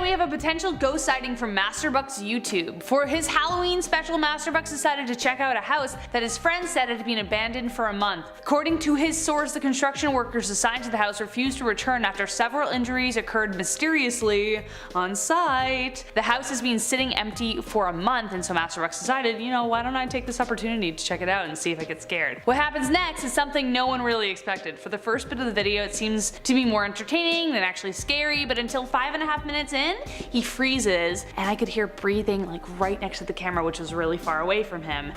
we have a potential ghost sighting from MasterBucks YouTube. For his Halloween special, MasterBucks decided to check out a house that his friends said had been abandoned for a month. According to his source, the construction workers assigned to the house refused to return after several injuries occurred mysteriously on site. The house has been sitting empty for a month, and so MasterBucks decided, you know, why don't I take this opportunity to check it out and see if I get scared. What happens next is something no one really expected. For the first bit of the video, it seems to be more entertaining than actually scary, but until 5.5 minutes in, he freezes, and I could hear breathing like right next to the camera, which was really far away from him.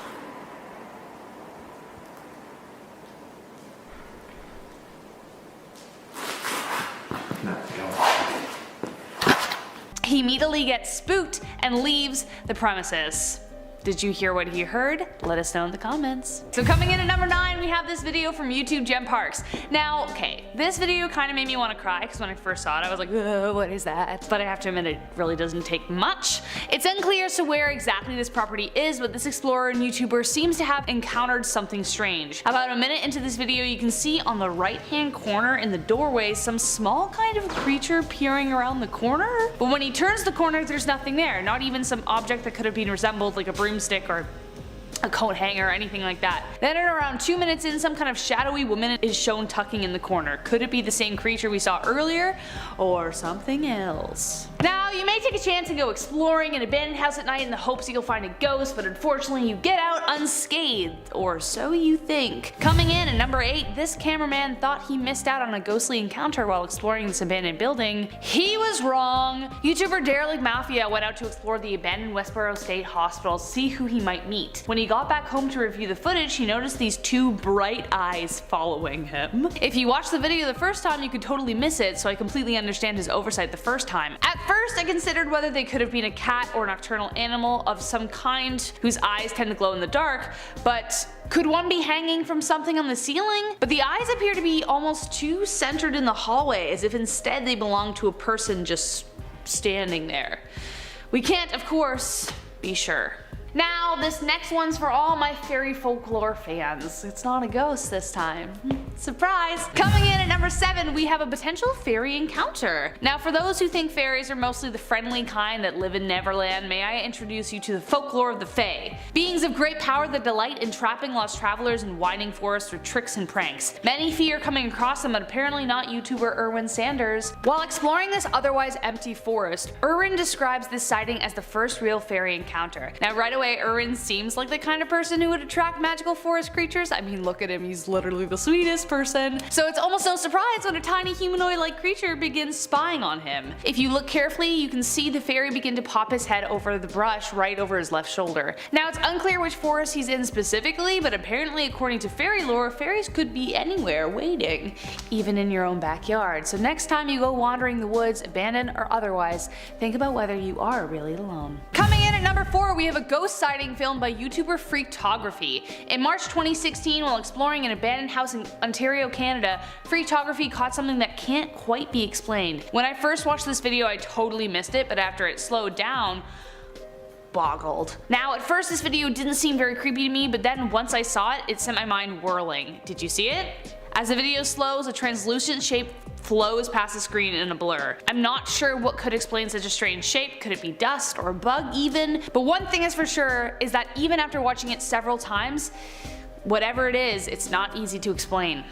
He immediately gets spooked and leaves the premises. Did you hear what he heard? Let us know in the comments. So coming in at number 9, we have this video from YouTube Gem Parks. Now, okay, this video kind of made me want to cry because when I first saw it I was like, what is that? But I have to admit it really doesn't take much. It's unclear as to where exactly this property is, but this explorer and YouTuber seems to have encountered something strange. About a minute into this video, you can see on the right hand corner in the doorway some small kind of creature peering around the corner. But when he turns the corner, there's nothing there, not even some object that could have been resembled like a broomstick or a coat hanger or anything like that. Then at around 2 minutes in, some kind of shadowy woman is shown tucking in the corner. Could it be the same creature we saw earlier, or something else? Now, you may take a chance and go exploring an abandoned house at night in the hopes that you'll find a ghost, but unfortunately you get out unscathed, or so you think. Coming in at number 8, this cameraman thought he missed out on a ghostly encounter while exploring this abandoned building. He was wrong. YouTuber Derelict Mafia went out to explore the abandoned Westboro State Hospital to see who he might meet. When he got back home to review the footage, he noticed these two bright eyes following him. If you watched the video the first time, you could totally miss it, so I completely understand his oversight the first time. At first, I considered whether they could have been a cat or nocturnal animal of some kind whose eyes tend to glow in the dark, but could one be hanging from something on the ceiling? But the eyes appear to be almost too centered in the hallway, as if instead they belong to a person just standing there. We can't, of course, be sure. Now, this next one's for all my fairy folklore fans. It's not a ghost this time. Surprise! Coming in at number 7, we have a potential fairy encounter. Now, for those who think fairies are mostly the friendly kind that live in Neverland, may I introduce you to the folklore of the Fae. Beings of great power that delight in trapping lost travelers in winding forests through tricks and pranks. Many fear coming across them, but apparently not YouTuber Erwin Sanders. While exploring this otherwise empty forest, Erwin describes this sighting as the first real fairy encounter. Now, right away, Erwin seems like the kind of person who would attract magical forest creatures. I mean, look at him, he's literally the sweetest person. So it's almost no surprise when a tiny humanoid-like creature begins spying on him. If you look carefully, you can see the fairy begin to pop his head over the brush right over his left shoulder. Now, it's unclear which forest he's in specifically, but apparently according to fairy lore, fairies could be anywhere waiting, even in your own backyard. So next time you go wandering the woods, abandoned or otherwise, think about whether you are really alone. Coming in at number 4, we have a ghost sighting filmed by YouTuber Freaktography. In March 2016, while exploring an abandoned house in Ontario, Canada, Freaktography caught something that can't quite be explained. When I first watched this video, I totally missed it, but after it slowed down, boggled. Now, at first this video didn't seem very creepy to me, but then once I saw it, it sent my mind whirling. Did you see it? As the video slows, a translucent shape flows past the screen in a blur. I'm not sure what could explain such a strange shape. Could it be dust or a bug even? But one thing is for sure is that even after watching it several times, whatever it is, it's not easy to explain.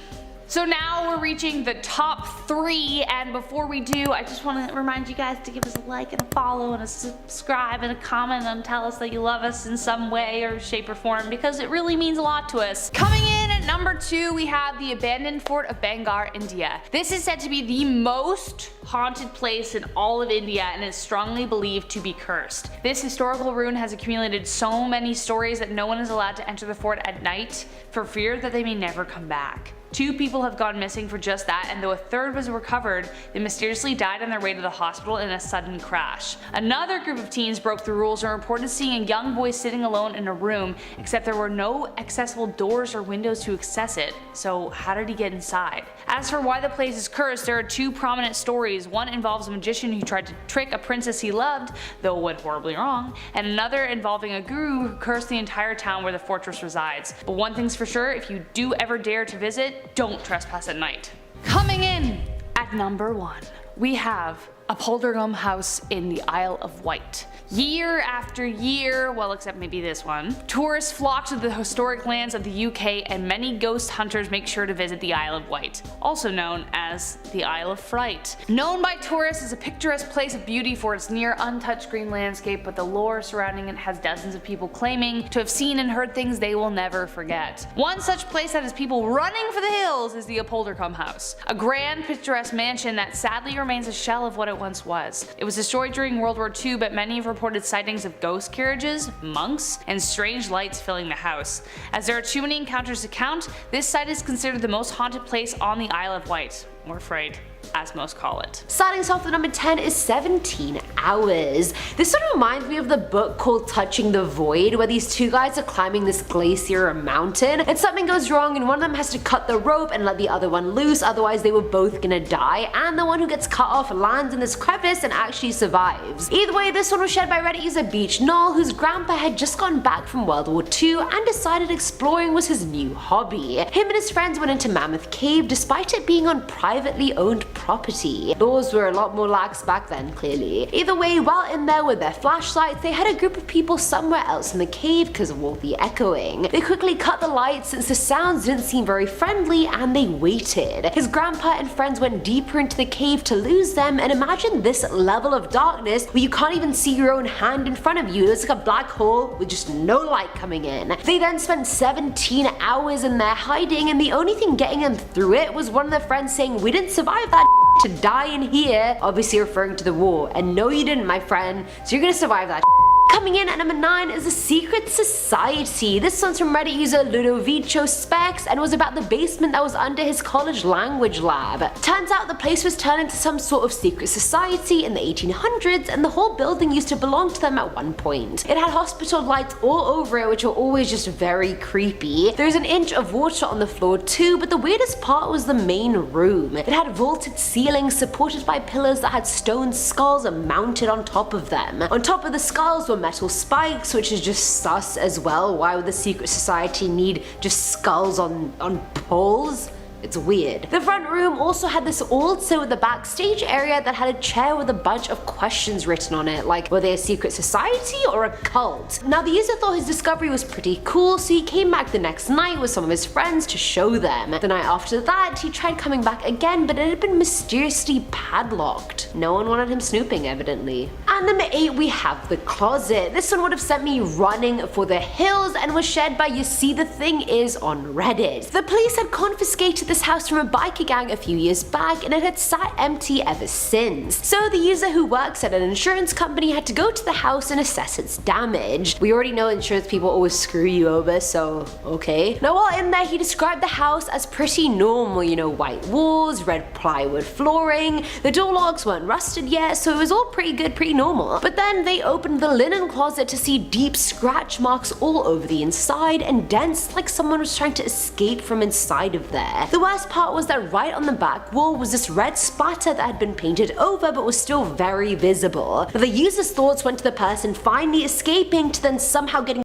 So now we're reaching the top 3, and before we do, I just want to remind you guys to give us a like and a follow and a subscribe and a comment and tell us that you love us in some way or shape or form, because it really means a lot to us. Coming in at number 2, we have the abandoned fort of Bangar, India. This is said to be the most haunted place in all of India and is strongly believed to be cursed. This historical ruin has accumulated so many stories that no one is allowed to enter the fort at night for fear that they may never come back. 2 people have gone missing for just that, and though a third was recovered, they mysteriously died on their way to the hospital in a sudden crash. Another group of teens broke the rules and reported seeing a young boy sitting alone in a room, except there were no accessible doors or windows to access it. So how did he get inside? As for why the place is cursed, there are 2 prominent stories. One involves a magician who tried to trick a princess he loved, though went horribly wrong, and another involving a guru who cursed the entire town where the fortress resides. But one thing's for sure, if you do ever dare to visit, don't trespass at night. Coming in at number 1, we have a Poltergum house in the Isle of Wight. Year after year, well except maybe this one, tourists flock to the historic lands of the UK and many ghost hunters make sure to visit the Isle of Wight, also known as the Isle of Fright. Known by tourists as a picturesque place of beauty for its near untouched green landscape, but the lore surrounding it has dozens of people claiming to have seen and heard things they will never forget. One such place that has people running for the hills is the Poltergum house, a grand picturesque mansion that sadly remains a shell of what it once was. It was destroyed during World War II, but many have reported sightings of ghost carriages, monks, and strange lights filling the house. As there are too many encounters to count, this site is considered the most haunted place on the Isle of Wight, or Fright, as most call it. Starting us off with number 10 is 17 Hours. This sort of reminds me of the book called Touching the Void, where these two guys are climbing this glacier or mountain, and something goes wrong and one of them has to cut the rope and let the other one loose, otherwise they were both gonna die, and the one who gets cut off lands in this crevice and actually survives. Either way, this one was shared by Reddit user Beach Knoll, whose grandpa had just gotten back from World War II and decided exploring was his new hobby. Him and his friends went into Mammoth Cave despite it being on privately owned property. Laws were a lot more lax back then, clearly. Either way, while in there with their flashlights, they had a group of people somewhere else in the cave because of all the echoing. They quickly cut the lights since the sounds didn't seem very friendly, and they waited. His grandpa and friends went deeper into the cave to lose them, and imagine this level of darkness where you can't even see your own hand in front of you. It's like a black hole with just no light coming in. They then spent 17 hours in there hiding, and the only thing getting them through it was one of their friends saying, "We didn't survive that to die in here," obviously referring to the war. And no you didn't, my friend, so you're gonna survive that. Coming in at number 9 is a secret society. This one's from Reddit user Ludovico Specs and was about the basement that was under his college language lab. Turns out the place was turned into some sort of secret society in the 1800s, and the whole building used to belong to them at one point. It had hospital lights all over it, which were always just very creepy. There's an inch of water on the floor too, but the weirdest part was the main room. It had vaulted ceilings supported by pillars that had stone skulls mounted on top of them. On top of the skulls were metal spikes, which is just sus as well. Why would the secret society need just skulls on poles? It's weird. The front room also had this also the backstage area that had a chair with a bunch of questions written on it, like were they a secret society or a cult? Now the user thought his discovery was pretty cool, so he came back the next night with some of his friends to show them. The night after that, he tried coming back again, but it had been mysteriously padlocked. No one wanted him snooping, evidently. And number 8, we have the closet. This one would have sent me running for the hills and was shared by You See The Thing Is on Reddit. The police had confiscated this house from a biker gang a few years back, and it had sat empty ever since. So the user, who works at an insurance company, had to go to the house and assess its damage. We already know insurance people always screw you over, so okay. Now while in there, he described the house as pretty normal, you know, white walls, red plywood flooring, the door locks weren't rusted yet, so it was all pretty good, pretty normal. But then they opened the linen closet to see deep scratch marks all over the inside and dents like someone was trying to escape from inside of there. The worst part was that right on the back wall was this red splatter that had been painted over but was still very visible. The user's thoughts went to the person finally escaping to then somehow getting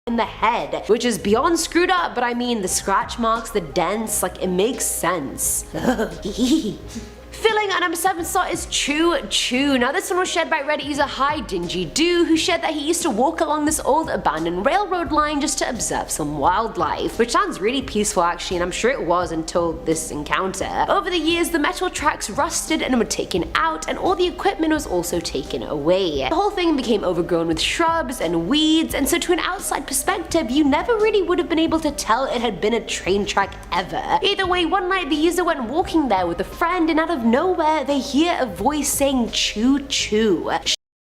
in the head, which is beyond screwed up, but I mean the scratch marks, the dents, like it makes sense. Filling at number 7 slot is Choo Choo. Now this one was shared by Reddit user Hi Dingy Doo, who shared that he used to walk along this old abandoned railroad line just to observe some wildlife, which sounds really peaceful actually, and I'm sure it was until this encounter. Over the years, the metal tracks rusted and were taken out, and all the equipment was also taken away. The whole thing became overgrown with shrubs and weeds, and so to an outside perspective, you never really would have been able to tell it had been a train track ever. Either way, one night the user went walking there with a friend, and out of nowhere they hear a voice saying choo choo.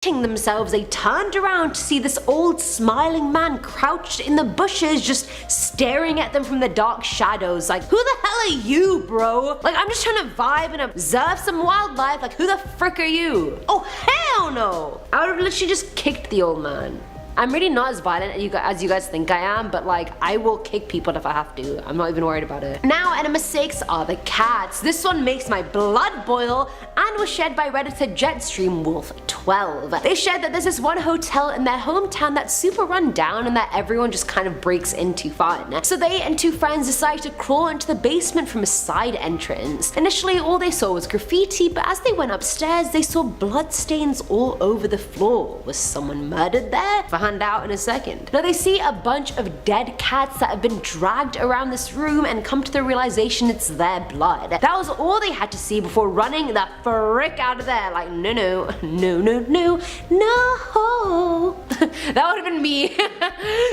Shitting themselves, they turned around to see this old smiling man crouched in the bushes just staring at them from the dark shadows, like, who the hell are you, bro? Like, I'm just trying to vibe and observe some wildlife, like, who the frick are you? Oh hell no! I would have literally just kicked the old man. I'm really not as violent as you guys think I am, but like, I will kick people if I have to. I'm not even worried about it. Now, at number 6 are the cats. This one makes my blood boil and was shared by Redditor JetstreamWolf12. They shared that there's this one hotel in their hometown that's super run down and that everyone just kind of breaks into fun. So they and 2 friends decided to crawl into the basement from a side entrance. Initially, all they saw was graffiti, but as they went upstairs, they saw bloodstains all over the floor. Was someone murdered there? Find out in a second. Now they see a bunch of dead cats that have been dragged around this room and come to the realization it's their blood. That was all they had to see before running the frick out of there. Like, no. That would have been me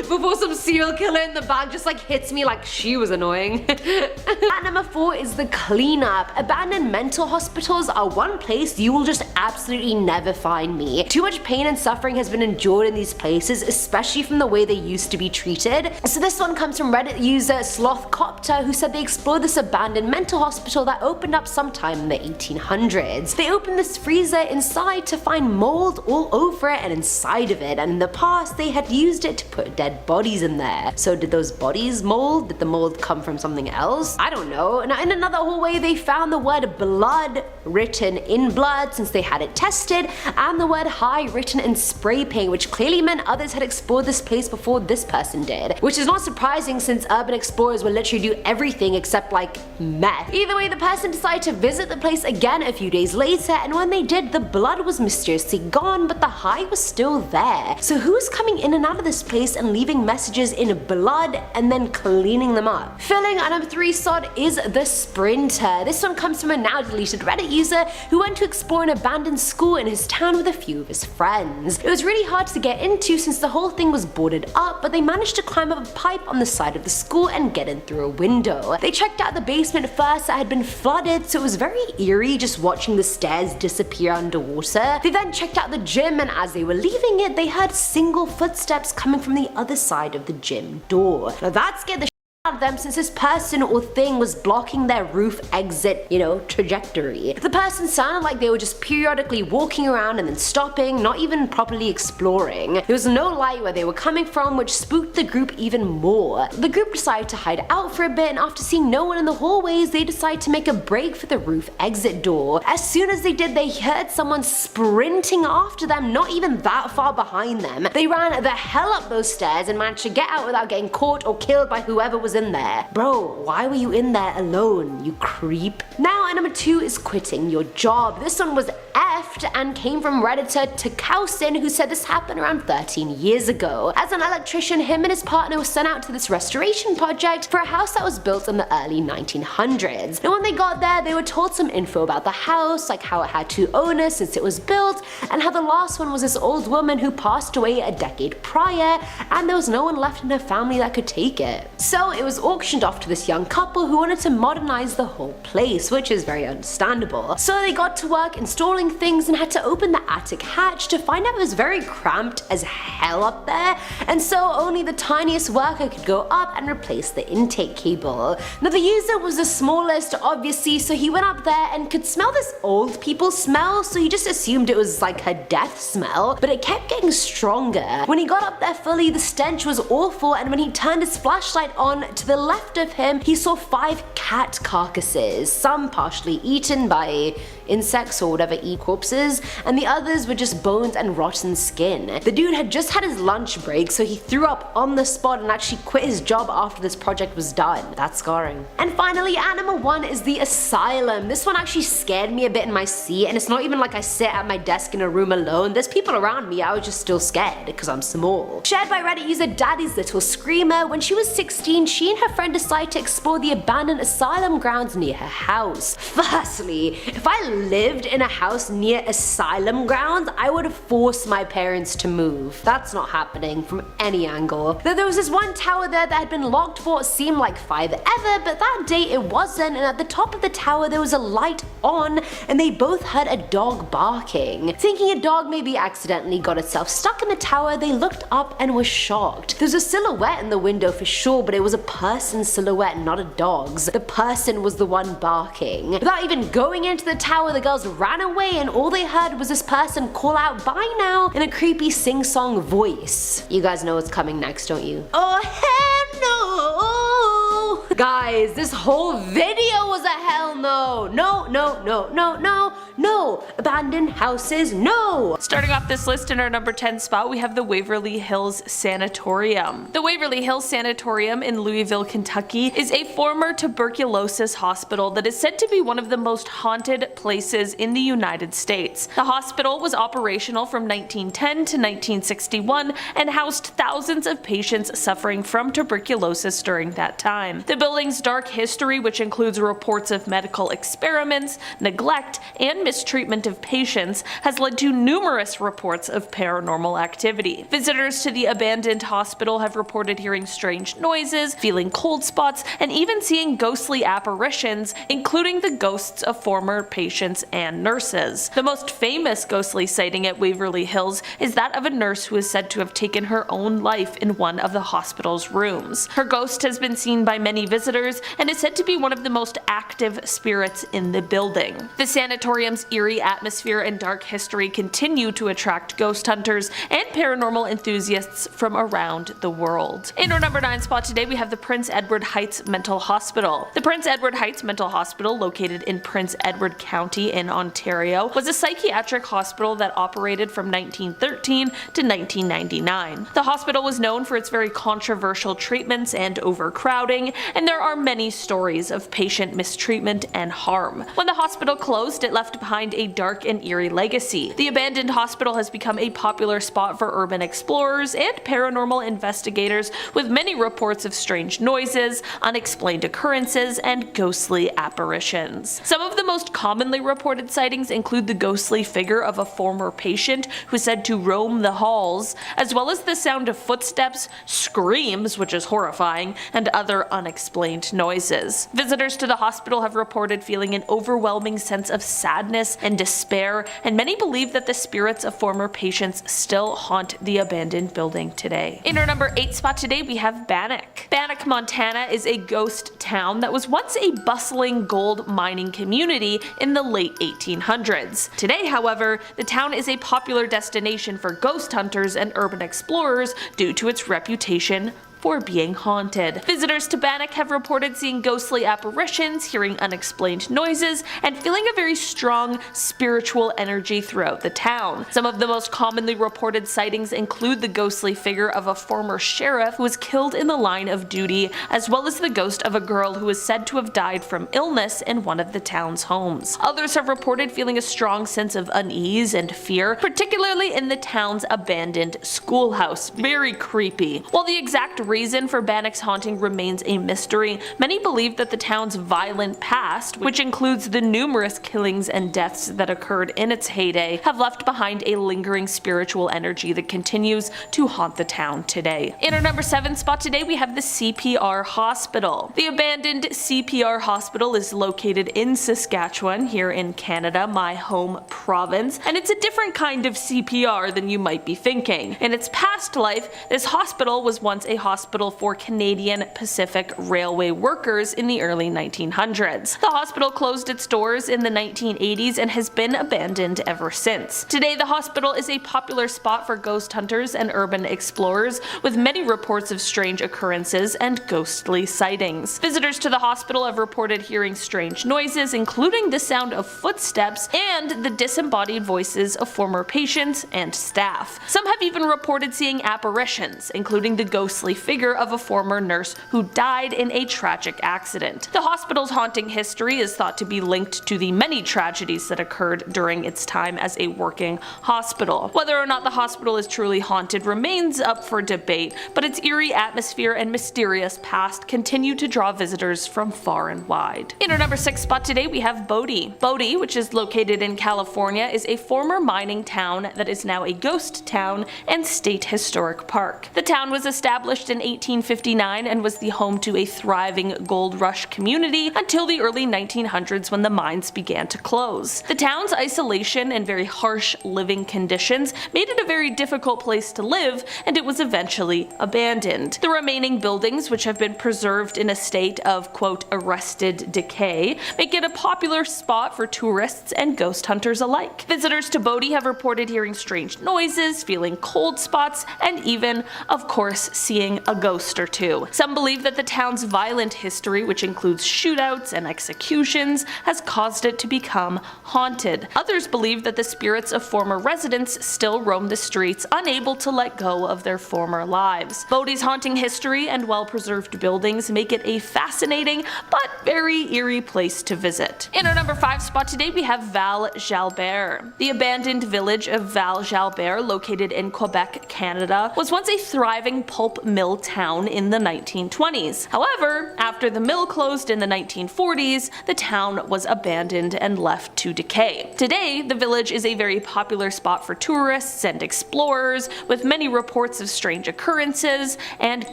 before some serial killer in the back just like hits me like she was annoying. At number 4 is the cleanup. Abandoned mental hospitals are one place you will just absolutely never find me. Too much pain and suffering has been endured in these places, especially from the way they used to be treated. So this one comes from Reddit user Slothcopter, who said they explored this abandoned mental hospital that opened up sometime in the 1800s. They opened this freezer inside to find mold all over it and inside of it, and in the past they had used it to put dead bodies in there. So did those bodies mold? Did the mold come from something else? I don't know. Now in another hallway they found the word blood written in blood since they had it tested, and the word high written in spray paint, which clearly meant others had explored this place before this person did. Which is not surprising since urban explorers will literally do everything except like meth. Either way, the person decided to visit the place again a few days later, and when they did, the blood was mysteriously gone, but the high was still there. So who's coming in and out of this place and leaving messages in blood and then cleaning them up? Filling at number 3 slot is the Sprinter. This one comes from a now deleted Reddit user who went to explore an abandoned school in his town with a few of his friends. It was really hard to get into since the whole thing was boarded up, but they managed to climb up a pipe on the side of the school and get in through a window. They checked out the basement first that had been flooded, so it was very eerie just watching the stairs disappear underwater. They then checked out the gym, and as they were leaving it, they heard single footsteps coming from the other side of the gym door. Now that scared the out of them since this person or thing was blocking their roof exit, trajectory. The person sounded like they were just periodically walking around and then stopping, not even properly exploring. There was no light where they were coming from, which spooked the group even more. The group decided to hide out for a bit, and after seeing no one in the hallways, they decided to make a break for the roof exit door. As soon as they did, they heard someone sprinting after them, not even that far behind them. They ran the hell up those stairs and managed to get out without getting caught or killed by whoever was in there. Bro, why were you in there alone, you creep? Now at number 2 is quitting your job. This one was effed and came from Redditor Takausin, who said this happened around 13 years ago. As an electrician, him and his partner were sent out to this restoration project for a house that was built in the early 1900s. Now when they got there, they were told some info about the house, like how it had 2 owners since it was built, and how the last one was this old woman who passed away a decade prior, and there was no one left in her family that could take it. So it was auctioned off to this young couple who wanted to modernize the whole place, which is very understandable. So they got to work installing things and had to open the attic hatch to find out it was very cramped as hell up there, and so only the tiniest worker could go up and replace the intake cable. Now the user was the smallest, obviously, so he went up there and could smell this old people smell, so he just assumed it was like her death smell, but it kept getting stronger. When he got up there fully, the stench was awful, and when he turned his flashlight on, to the left of him, he saw 5 cat carcasses, some partially eaten by insects or whatever eat corpses, and the others were just bones and rotten skin. The dude had just had his lunch break, so he threw up on the spot and actually quit his job after this project was done. That's scarring. And finally, at number 1 is the Asylum. This one actually scared me a bit in my seat, and it's not even like I sit at my desk in a room alone. There's people around me, I was just still scared because I'm small. Shared by Reddit user Daddy's Little Screamer, when she was 16, she and her friend decided to explore the abandoned asylum grounds near her house. Firstly, if I lived in a house near asylum grounds, I would have forced my parents to move. That's not happening from any angle. There was this one tower there that had been locked for what seemed like 5 ever, but that day it wasn't, and at the top of the tower there was a light on, and they both heard a dog barking. Thinking a dog maybe accidentally got itself stuck in the tower, they looked up and were shocked. There's a silhouette in the window for sure, but it was a person's silhouette, not a dog's. The person was the one barking. building. Without even going into the tower, the girls ran away and all they heard was this person call out "bye now" in a creepy sing-song voice. You guys know what's coming next, don't you? Oh hell no! Guys, this whole video was a hell no. No, no, no, no, no, no. Abandoned houses, no. Starting off this list in our number 10 spot, we have the Waverly Hills Sanatorium. The Waverly Hills Sanatorium in Louisville, Kentucky is a former tuberculosis hospital that is said to be one of the most haunted places in the United States. The hospital was operational from 1910 to 1961 and housed thousands of patients suffering from tuberculosis during that time. The building's dark history, which includes reports of medical experiments, neglect, and mistreatment of patients, has led to numerous reports of paranormal activity. Visitors to the abandoned hospital have reported hearing strange noises, feeling cold spots, and even seeing ghostly apparitions, including the ghosts of former patients and nurses. The most famous ghostly sighting at Waverly Hills is that of a nurse who is said to have taken her own life in one of the hospital's rooms. Her ghost has been seen by many visitors and is said to be one of the most active spirits in the building. The sanatorium's eerie atmosphere and dark history continue to attract ghost hunters and paranormal enthusiasts from around the world. In our number 9 spot today, we have the Prince Edward Heights Mental Hospital. The Prince Edward Heights Mental Hospital, located in Prince Edward County in Ontario, was a psychiatric hospital that operated from 1913 to 1999. The hospital was known for its very controversial treatments and overcrowding, and there are many stories of patient mistreatment and harm. When the hospital closed, it left behind a dark and eerie legacy. The abandoned hospital has become a popular spot for urban explorers and paranormal investigators, with many reports of strange noises, unexplained occurrences, and ghostly apparitions. Some of the most commonly reported sightings include the ghostly figure of a former patient who is said to roam the halls, as well as the sound of footsteps, screams, which is horrifying, and other unexplained noises. Visitors to the hospital have reported feeling an overwhelming sense of sadness and despair, and many believe that the spirits of former patients still haunt the abandoned building today. In our number 8 spot today, we have Bannack. Bannack, Montana is a ghost town that was once a bustling gold mining community in the late 1800s. Today, however, the town is a popular destination for ghost hunters and urban explorers due to its reputation for being haunted. Visitors to Bannack have reported seeing ghostly apparitions, hearing unexplained noises, and feeling a very strong spiritual energy throughout the town. Some of the most commonly reported sightings include the ghostly figure of a former sheriff who was killed in the line of duty, as well as the ghost of a girl who is said to have died from illness in one of the town's homes. Others have reported feeling a strong sense of unease and fear, particularly in the town's abandoned schoolhouse. Very creepy. While the exact reason for Bannack's haunting remains a mystery, many believe that the town's violent past, which includes the numerous killings and deaths that occurred in its heyday, have left behind a lingering spiritual energy that continues to haunt the town today. In our number 7 spot today, we have the CPR Hospital. The abandoned CPR Hospital is located in Saskatchewan, here in Canada, my home province, and it's a different kind of CPR than you might be thinking. In its past life, this hospital was once a hospital for Canadian Pacific Railway workers in the early 1900s. The hospital closed its doors in the 1980s and has been abandoned ever since. Today, the hospital is a popular spot for ghost hunters and urban explorers, with many reports of strange occurrences and ghostly sightings. Visitors to the hospital have reported hearing strange noises, including the sound of footsteps and the disembodied voices of former patients and staff. Some have even reported seeing apparitions, including the ghostly figure of a former nurse who died in a tragic accident. The hospital's haunting history is thought to be linked to the many tragedies that occurred during its time as a working hospital. Whether or not the hospital is truly haunted remains up for debate, but its eerie atmosphere and mysterious past continue to draw visitors from far and wide. In our number 6 spot today, we have Bodie. Bodie, which is located in California, is a former mining town that is now a ghost town and state historic park. The town was established in 1859 and was the home to a thriving gold rush community until the early 1900s when the mines began to close. The town's isolation and very harsh living conditions made it a very difficult place to live, and it was eventually abandoned. The remaining buildings, which have been preserved in a state of quote arrested decay, make it a popular spot for tourists and ghost hunters alike. Visitors to Bodie have reported hearing strange noises, feeling cold spots, and even, of course, seeing a ghost or two. Some believe that the town's violent history, which includes shootouts and executions, has caused it to become haunted. Others believe that the spirits of former residents still roam the streets, unable to let go of their former lives. Bodie's haunting history and well-preserved buildings make it a fascinating but very eerie place to visit. In our number 5 spot today, we have Val Jalbert. The abandoned village of Val Jalbert, located in Quebec, Canada, was once a thriving pulp mill town in the 1920s. However, after the mill closed in the 1940s, the town was abandoned and left to decay. Today, the village is a very popular spot for tourists and explorers, with many reports of strange occurrences and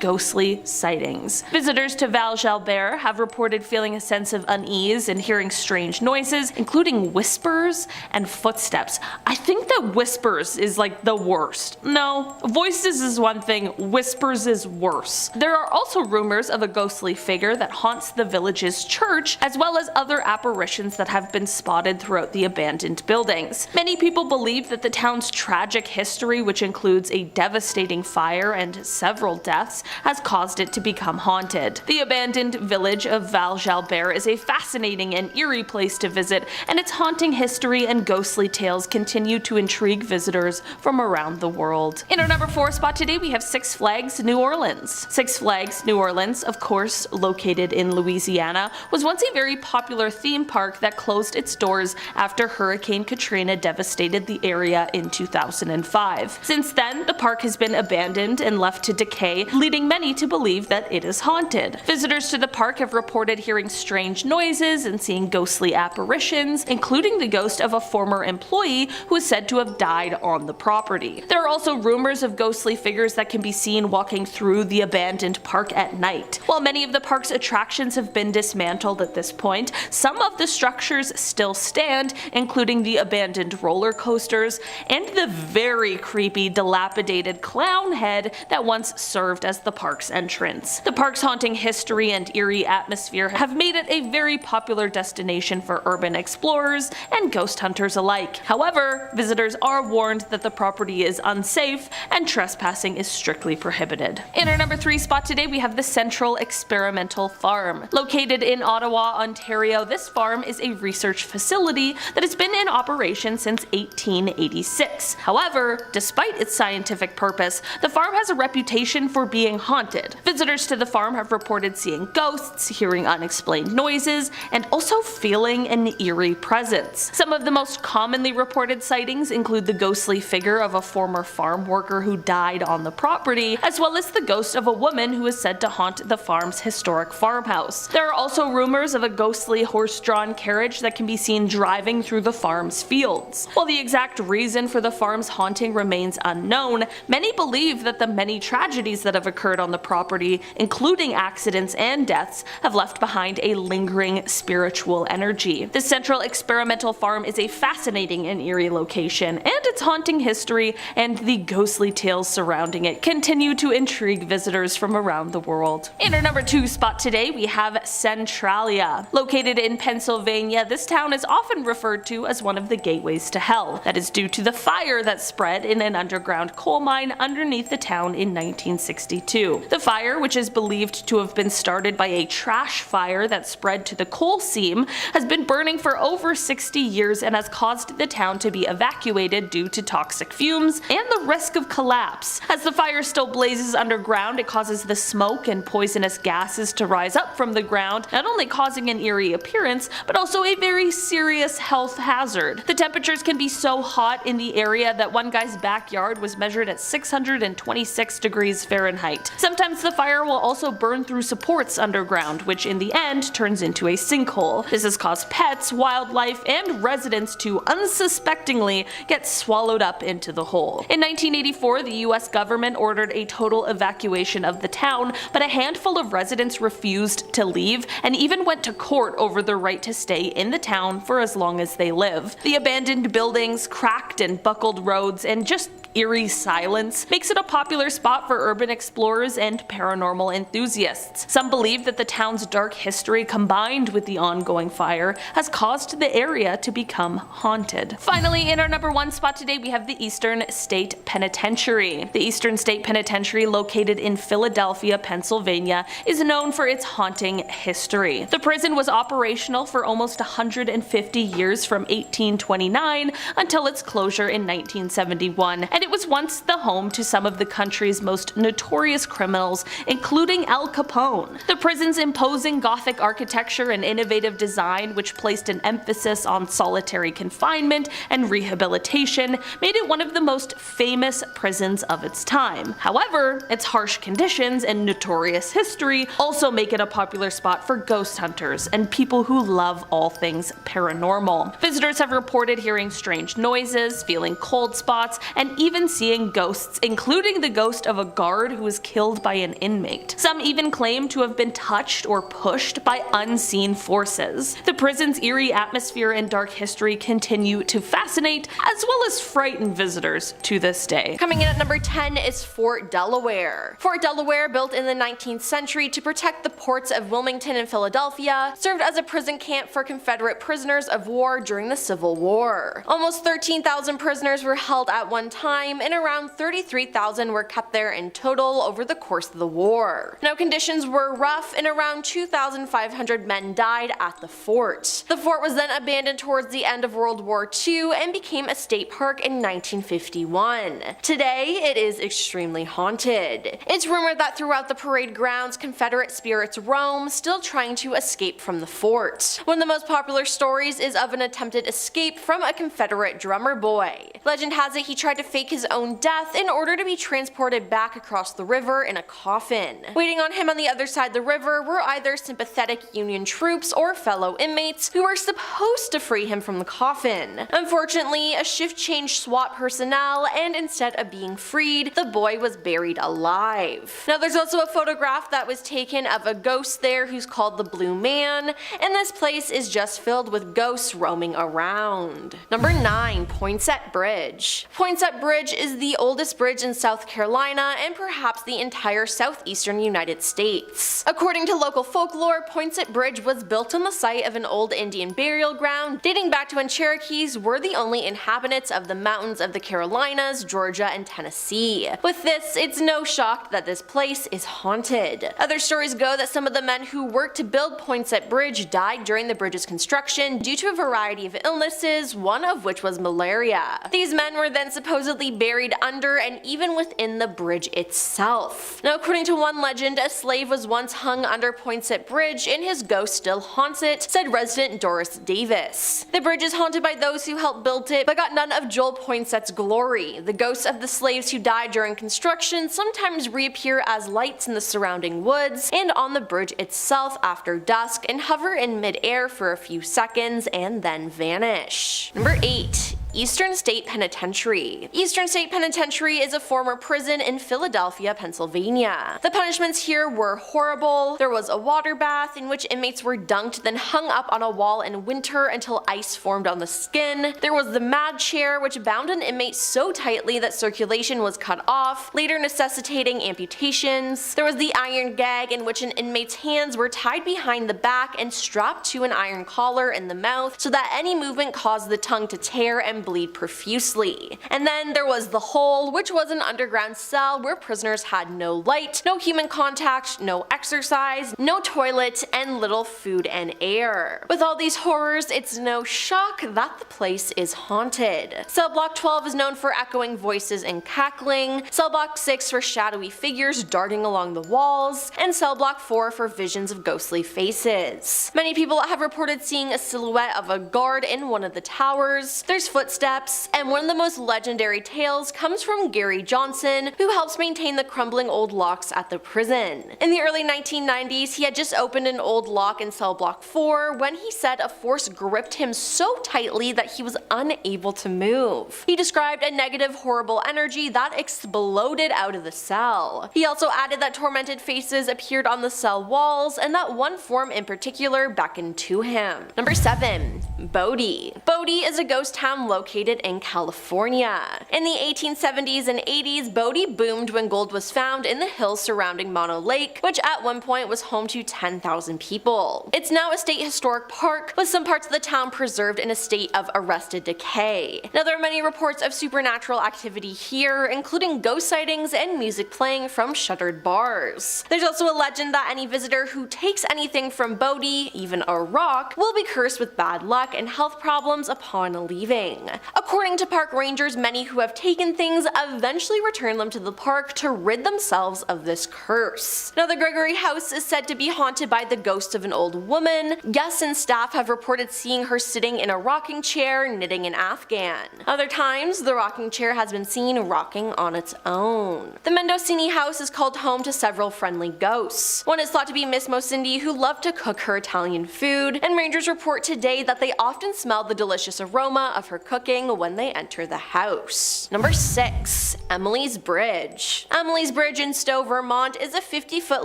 ghostly sightings. Visitors to Val Jalbert have reported feeling a sense of unease and hearing strange noises, including whispers and footsteps. I think that whispers is like the worst. No, voices is one thing, whispers is worse. There are also rumors of a ghostly figure that haunts the village's church, as well as other apparitions that have been spotted throughout the abandoned buildings. Many people believe that the town's tragic history, which includes a devastating fire and several deaths, has caused it to become haunted. The abandoned village of Val Jalbert is a fascinating and eerie place to visit, and its haunting history and ghostly tales continue to intrigue visitors from around the world. In our number 4 spot today, we have Six Flags New Orleans. Six Flags New Orleans, of course located in Louisiana, was once a very popular theme park that closed its doors after Hurricane Katrina devastated the area in 2005. Since then, the park has been abandoned and left to decay, leading many to believe that it is haunted. Visitors to the park have reported hearing strange noises and seeing ghostly apparitions, including the ghost of a former employee who is said to have died on the property. There are also rumors of ghostly figures that can be seen walking through the abandoned park at night. While many of the park's attractions have been dismantled at this point, some of the structures still stand, including the abandoned roller coasters and the very creepy, dilapidated clown head that once served as the park's entrance. The park's haunting history and eerie atmosphere have made it a very popular destination for urban explorers and ghost hunters alike. However, visitors are warned that the property is unsafe and trespassing is strictly prohibited. In our number 3 spot today, we have the Central Experimental Farm. Located in Ottawa, Ontario, this farm is a research facility that has been in operation since 1886. However, despite its scientific purpose, the farm has a reputation for being haunted. Visitors to the farm have reported seeing ghosts, hearing unexplained noises, and also feeling an eerie presence. Some of the most commonly reported sightings include the ghostly figure of a former farm worker who died on the property, as well as the ghost of a woman who is said to haunt the farm's historic farmhouse. There are also rumors of a ghostly horse-drawn carriage that can be seen driving through the farm's fields. While the exact reason for the farm's haunting remains unknown, many believe that the many tragedies that have occurred on the property, including accidents and deaths, have left behind a lingering spiritual energy. The Central Experimental Farm is a fascinating and eerie location, and its haunting history and the ghostly tales surrounding it continue to intrigue visitors from around the world. In our number 2 spot today, we have Centralia. Located in Pennsylvania, this town is often referred to as one of the gateways to hell. That is due to the fire that spread in an underground coal mine underneath the town in 1962. The fire, which is believed to have been started by a trash fire that spread to the coal seam, has been burning for over 60 years and has caused the town to be evacuated due to toxic fumes and the risk of collapse. As the fire still blazes underground, it causes the smoke and poisonous gases to rise up from the ground, not only causing an eerie appearance, but also a very serious health hazard. The temperatures can be so hot in the area that one guy's backyard was measured at 626 degrees Fahrenheit. Sometimes the fire will also burn through supports underground, which in the end turns into a sinkhole. This has caused pets, wildlife, and residents to unsuspectingly get get swallowed up into the hole. In 1984, the US government ordered a total evacuation of the town, but a handful of residents refused to leave and even went to court over the right to stay in the town for as long as they live. The abandoned buildings, cracked and buckled roads, and just eerie silence makes it a popular spot for urban explorers and paranormal enthusiasts. Some believe that the town's dark history combined with the ongoing fire has caused the area to become haunted. Finally, in our number 1 spot today, we have the Eastern State Penitentiary. The Eastern State Penitentiary, located in Philadelphia, Pennsylvania, is known for its haunting history. The prison was operational for almost 150 years from 1829 until its closure in 1971, and it was once the home to some of the country's most notorious criminals, including Al Capone. The prison's imposing Gothic architecture and innovative design, which placed an emphasis on solitary confinement and rehabilitation, made it one of the most famous prisons of its time. However, its harsh conditions and notorious history also make it a popular spot for ghost hunters and people who love all things paranormal. Visitors have reported hearing strange noises, feeling cold spots, and even seeing ghosts, including the ghost of a guard who was killed by an inmate. Some even claim to have been touched or pushed by unseen forces. The prison's eerie atmosphere and dark history continue to fascinate as well as frighten visitors to this day. Coming in at number 10 is Fort Delaware. Fort Delaware, built in the 19th century to protect the ports of Wilmington and Philadelphia, served as a prison camp for Confederate prisoners of war during the Civil War. Almost 13,000 prisoners were held at one time, and around 33,000 were kept there in total over the course of the war. Now, conditions were rough, and around 2,500 men died at the fort. The fort was then abandoned towards the end of World War II and became a state park in 1951. Today, it is extremely haunted. It's rumored that throughout the parade grounds, Confederate spirits roam, still trying to escape from the fort. One of the most popular stories is of an attempted escape from a Confederate drummer boy. Legend has it he tried to fake his own death in order to be transported back across the river in a coffin. Waiting on him on the other side of the river were either sympathetic Union troops or fellow inmates who were supposed to free him from the coffin. Unfortunately, a shift change SWAT personnel, and instead of being freed, the boy was buried alive. Now, there's also a photograph that was taken of a ghost there who's called the Blue Man, and this place is just filled with ghosts roaming around. Number 9. Poinsett Bridge. Poinsett Bridge is the oldest bridge in South Carolina and perhaps the entire southeastern United States. According to local folklore, Poinsett Bridge was built on the site of an old Indian burial ground dating back to when Cherokees were the only inhabitants of the mountains of the Carolinas, Georgia, and Tennessee. With this, it's no shock that this place is haunted. Other stories go that some of the men who worked to build Poinsett Bridge died during the bridge's construction due to a variety of illnesses, one of which was malaria. These men were then supposedly buried under and even within the bridge itself. Now, according to one legend, a slave was once hung under Poinsett Bridge and his ghost still haunts it, said resident Doris Davis. The bridge is haunted by those who helped build it, but got none of Joel Poinsett's glory. The ghosts of the slaves who died during construction sometimes reappear as lights in the surrounding woods and on the bridge itself after dusk and hover in mid-air for a few seconds and then vanish. Number 8. Eastern State Penitentiary. Eastern State Penitentiary is a former prison in Philadelphia, Pennsylvania. The punishments here were horrible. There was a water bath in which inmates were dunked, then hung up on a wall in winter until ice formed on the skin. There was the mad chair, which bound an inmate so tightly that circulation was cut off, later necessitating amputations. There was the iron gag, in which an inmate's hands were tied behind the back and strapped to an iron collar in the mouth so that any movement caused the tongue to tear and bleed profusely. And then there was the hole, which was an underground cell where prisoners had no light, no human contact, no exercise, no toilet, and little food and air. With all these horrors, it's no shock that the place is haunted. Cell block 12 is known for echoing voices and cackling, cell block 6 for shadowy figures darting along the walls, and cell block 4 for visions of ghostly faces. Many people have reported seeing a silhouette of a guard in one of the towers. There's footsteps footsteps, and one of the most legendary tales comes from Gary Johnson, who helps maintain the crumbling old locks at the prison. In the early 1990s, he had just opened an old lock in cell block 4 when he said a force gripped him so tightly that he was unable to move. He described a negative, horrible energy that exploded out of the cell. He also added that tormented faces appeared on the cell walls and that one form in particular beckoned to him. Number 7. Bodie. Bodie is a ghost town located in California. In the 1870s and 80s, Bodie boomed when gold was found in the hills surrounding Mono Lake, which at one point was home to 10,000 people. It's now a state historic park, with some parts of the town preserved in a state of arrested decay. Now, there are many reports of supernatural activity here, including ghost sightings and music playing from shuttered bars. There's also a legend that any visitor who takes anything from Bodie, even a rock, will be cursed with bad luck and health problems upon leaving. According to park rangers, many who have taken things eventually return them to the park to rid themselves of this curse. Now, the Gregory house is said to be haunted by the ghost of an old woman. Guests and staff have reported seeing her sitting in a rocking chair knitting an Afghan. Other times, the rocking chair has been seen rocking on its own. The Mendocini house is called home to several friendly ghosts. One is thought to be Miss Mocindy, who loved to cook her Italian food, and rangers report today that they often smell the delicious aroma of her cooking when they enter the house. Number 6. Emily's Bridge. Emily's Bridge in Stowe, Vermont is a 50-foot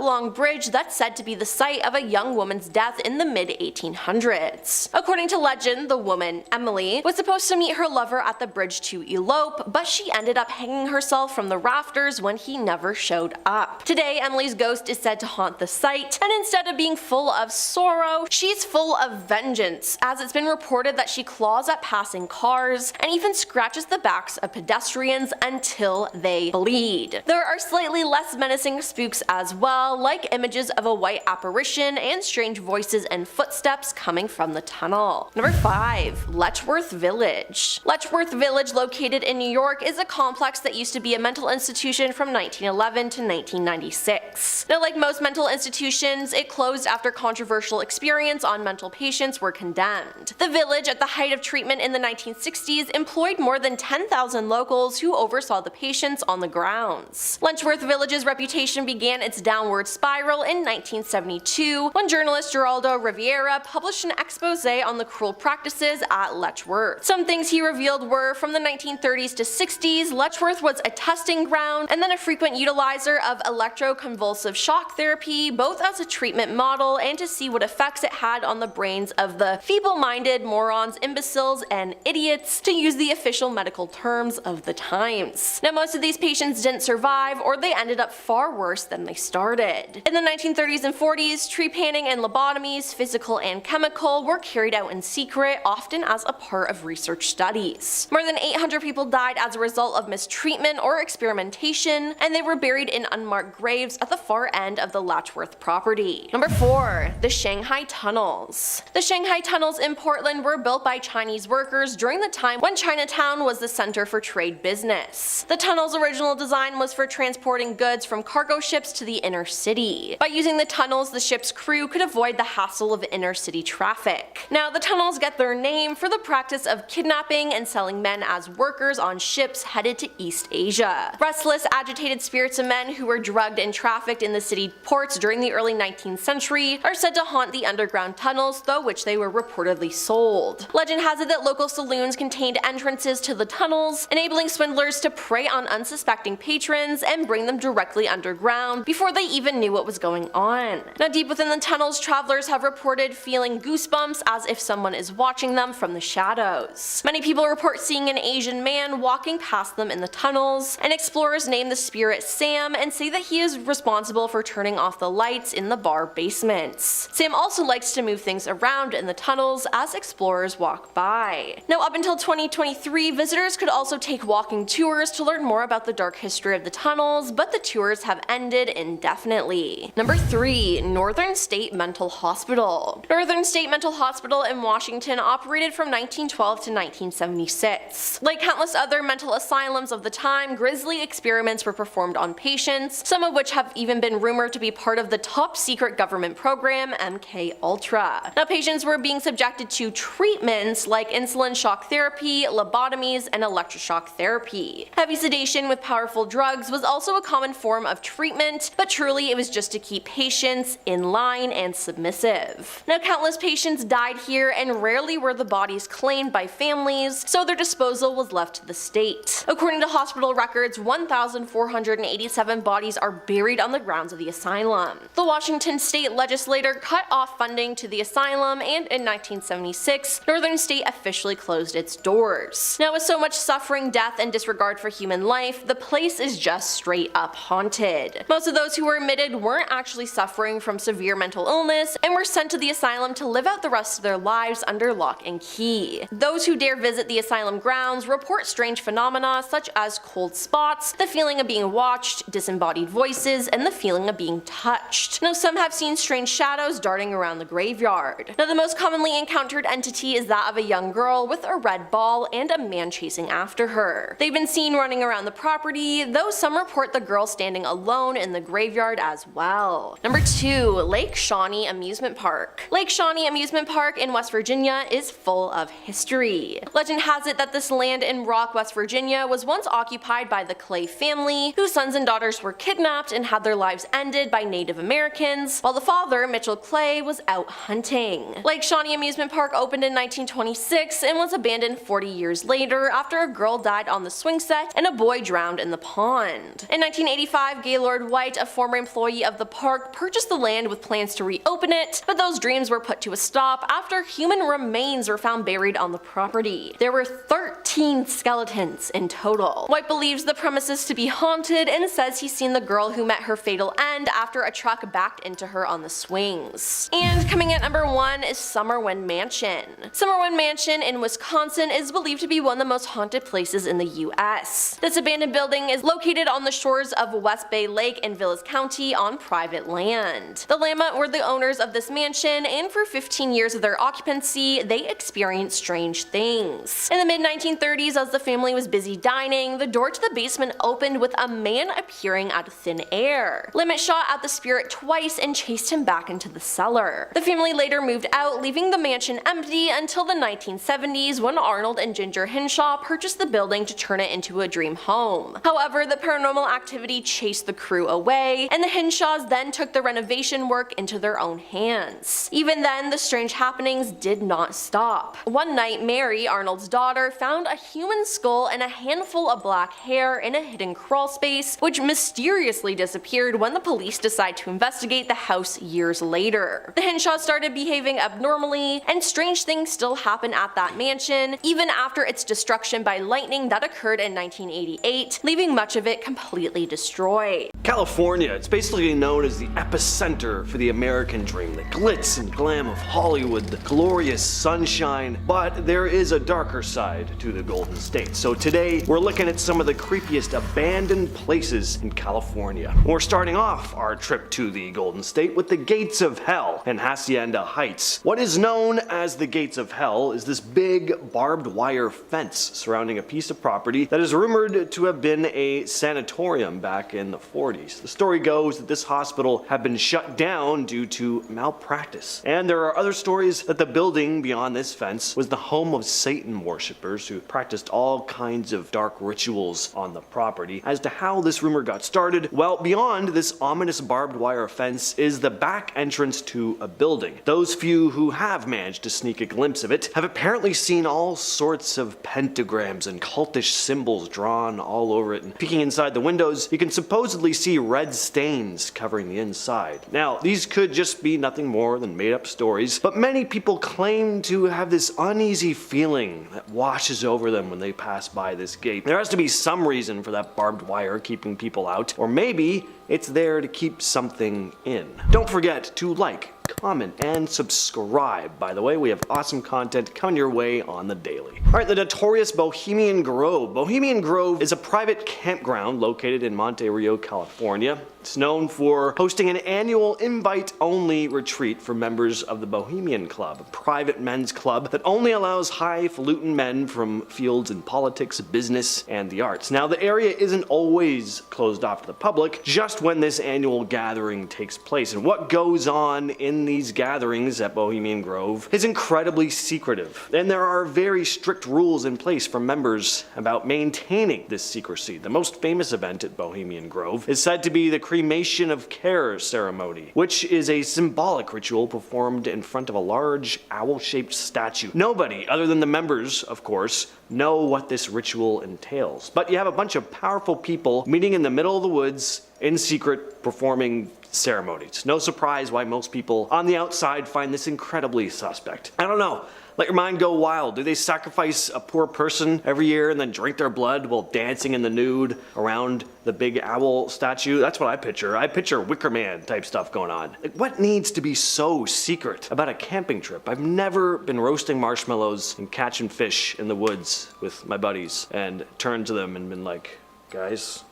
long bridge that's said to be the site of a young woman's death in the mid-1800s. According to legend, the woman, Emily, was supposed to meet her lover at the bridge to elope, but she ended up hanging herself from the rafters when he never showed up. Today, Emily's ghost is said to haunt the site, and instead of being full of sorrow, she's full of vengeance, as it's been reported that she claws at passing cars and even scratches the backs of pedestrians until they bleed. There are slightly less menacing spooks as well, like images of a white apparition and strange voices and footsteps coming from the tunnel. Number 5. Letchworth Village. Letchworth Village, located in New York, is a complex that used to be a mental institution from 1911 to 1996. Now, like most mental institutions, it closed after controversial experience on mental patients were condemned. The village, at the height of treatment in the 1960s, employed more than 10,000 locals who oversaw the patients on the grounds. Letchworth Village's reputation began its downward spiral in 1972 when journalist Geraldo Rivera published an expose on the cruel practices at Letchworth. Some things he revealed were, from the 1930s to 60s, Letchworth was a testing ground and then a frequent utilizer of electroconvulsive shock therapy, both as a treatment model and to see what effects it had on the brains of the feeble-minded, morons, imbeciles, and idiots, to use the official medical terms of the times. Now, most of these patients didn't survive, or they ended up far worse than they started. In the 1930s and 40s, trepanning and lobotomies, physical and chemical, were carried out in secret, often as a part of research studies. More than 800 people died as a result of mistreatment or experimentation, and they were buried in unmarked graves at the far end of the Letchworth property. Number 4. The Shanghai Tunnels. The Shanghai Tunnels in Portland were built by Chinese workers during the time when Chinatown was the center for trade business. The tunnel's original design was for transporting goods from cargo ships to the inner city. By using the tunnels, the ship's crew could avoid the hassle of inner city traffic. Now, the tunnels get their name for the practice of kidnapping and selling men as workers on ships headed to East Asia. Restless, agitated spirits of men who were drugged and trafficked in the city ports during the early 19th century are said to haunt the underground tunnels, through which they were reportedly sold. Legend has it that local saloons contained entrances to the tunnels, enabling swindlers to prey on unsuspecting patrons and bring them directly underground before they even knew what was going on. Now, deep within the tunnels, travelers have reported feeling goosebumps as if someone is watching them from the shadows. Many people report seeing an Asian man walking past them in the tunnels, and explorers name the spirit Sam and say that he is responsible for turning off the lights in the bar basements. Sam also likes to move things around in the tunnels as explorers walk by. Now, up until 2023, visitors could also take walking tours to learn more about the dark history of the tunnels, but the tours have ended indefinitely. Number 3. Northern State Mental Hospital. Northern State Mental Hospital in Washington operated from 1912 to 1976. Like countless other mental asylums of the time, grisly experiments were performed on patients, some of which have even been rumored to be part of the top secret government program MK Ultra. Now, patients were being subjected to treatments like insulin shock therapy therapy, lobotomies, and electroshock therapy. Heavy sedation with powerful drugs was also a common form of treatment, but truly it was just to keep patients in line and submissive. Now, countless patients died here, and rarely were the bodies claimed by families, so their disposal was left to the state. According to hospital records, 1,487 bodies are buried on the grounds of the asylum. The Washington state legislature cut off funding to the asylum, and in 1976, Northern State officially closed its doors. Now, with so much suffering, death, and disregard for human life, the place is just straight up haunted. Most of those who were admitted weren't actually suffering from severe mental illness and were sent to the asylum to live out the rest of their lives under lock and key. Those who dare visit the asylum grounds report strange phenomena such as cold spots, the feeling of being watched, disembodied voices, and the feeling of being touched. Now, some have seen strange shadows darting around the graveyard. Now, the most commonly encountered entity is that of a young girl with a red ball and a man chasing after her. They've been seen running around the property, though some report the girl standing alone in the graveyard as well. Number 2. Lake Shawnee Amusement Park. Lake Shawnee Amusement Park in West Virginia is full of history. Legend has it that this land in Rock, West Virginia was once occupied by the Clay family, whose sons and daughters were kidnapped and had their lives ended by Native Americans, while the father, Mitchell Clay, was out hunting. Lake Shawnee Amusement Park opened in 1926 and was abandoned 40 years later after a girl died on the swing set and a boy drowned in the pond. In 1985, Gaylord White, a former employee of the park, purchased the land with plans to reopen it, but those dreams were put to a stop after human remains were found buried on the property. There were 13 skeletons in total. White believes the premises to be haunted and says he's seen the girl who met her fatal end after a truck backed into her on the swings. And coming at number 1 is Summerwind Mansion. Summerwind Mansion in Wisconsin is believed to be one of the most haunted places in the US. This abandoned building is located on the shores of West Bay Lake in Vilas County on private land. The Lama were the owners of this mansion, and for 15 years of their occupancy, they experienced strange things. In the mid-1930s, as the family was busy dining, the door to the basement opened with a man appearing out of thin air. Limit shot at the spirit twice and chased him back into the cellar. The family later moved out, leaving the mansion empty until the 1970s when Arnold and Ginger Hinshaw purchased the building to turn it into a dream home. However, the paranormal activity chased the crew away, and the Hinshaws then took the renovation work into their own hands. Even then, the strange happenings did not stop. One night, Mary, Arnold's daughter, found a human skull and a handful of black hair in a hidden crawl space, which mysteriously disappeared when the police decided to investigate the house years later. The Hinshaws started behaving abnormally, and strange things still happen at that mansion, even after its destruction by lightning that occurred in 1988, leaving much of it completely destroyed. California, it's basically known as the epicenter for the American dream, the glitz and glam of Hollywood, the glorious sunshine, but there is a darker side to the Golden State. So today, we're looking at some of the creepiest abandoned places in California. We're starting off our trip to the Golden State with the Gates of Hell in Hacienda Heights. What is known as the Gates of Hell is this big barbed wire fence surrounding a piece of property that is rumored to have been a sanatorium back in the 40s. The story goes that this hospital had been shut down due to malpractice. And there are other stories that the building beyond this fence was the home of Satan worshippers who practiced all kinds of dark rituals on the property. As to how this rumor got started, well, beyond this ominous barbed wire fence is the back entrance to a building. Those few who have managed to sneak a glimpse of it have apparently seen all sorts of pentagrams and cultish symbols drawn all over it, and peeking inside the windows, you can supposedly see red stains covering the inside. Now, these could just be nothing more than made-up stories, but many people claim to have this uneasy feeling that washes over them when they pass by this gate. There has to be some reason for that barbed wire keeping people out, or maybe it's there to keep something in. Don't forget to like, comment, and subscribe. By the way, we have awesome content coming your way on the daily. Alright, the notorious Bohemian Grove. Bohemian Grove is a private campground located in Monte Rio, California. It's known for hosting an annual invite-only retreat for members of the Bohemian Club, a private men's club that only allows highfalutin men from fields in politics, business, and the arts. Now, the area isn't always closed off to the public, just when this annual gathering takes place. And what goes on in these gatherings at Bohemian Grove is incredibly secretive, and there are very strict rules in place for members about maintaining this secrecy. The most famous event at Bohemian Grove is said to be the cremation of care ceremony, which is a symbolic ritual performed in front of a large owl-shaped statue. Nobody, other than the members, of course, know what this ritual entails. But you have a bunch of powerful people meeting in the middle of the woods in secret performing ceremonies. No surprise why most people on the outside find this incredibly suspect. I don't know. Let your mind go wild. Do they sacrifice a poor person every year and then drink their blood while dancing in the nude around the big owl statue? That's what I picture. I picture Wicker Man type stuff going on. Like, what needs to be so secret about a camping trip? I've never been roasting marshmallows and catching fish in the woods with my buddies and turned to them and been like, guys,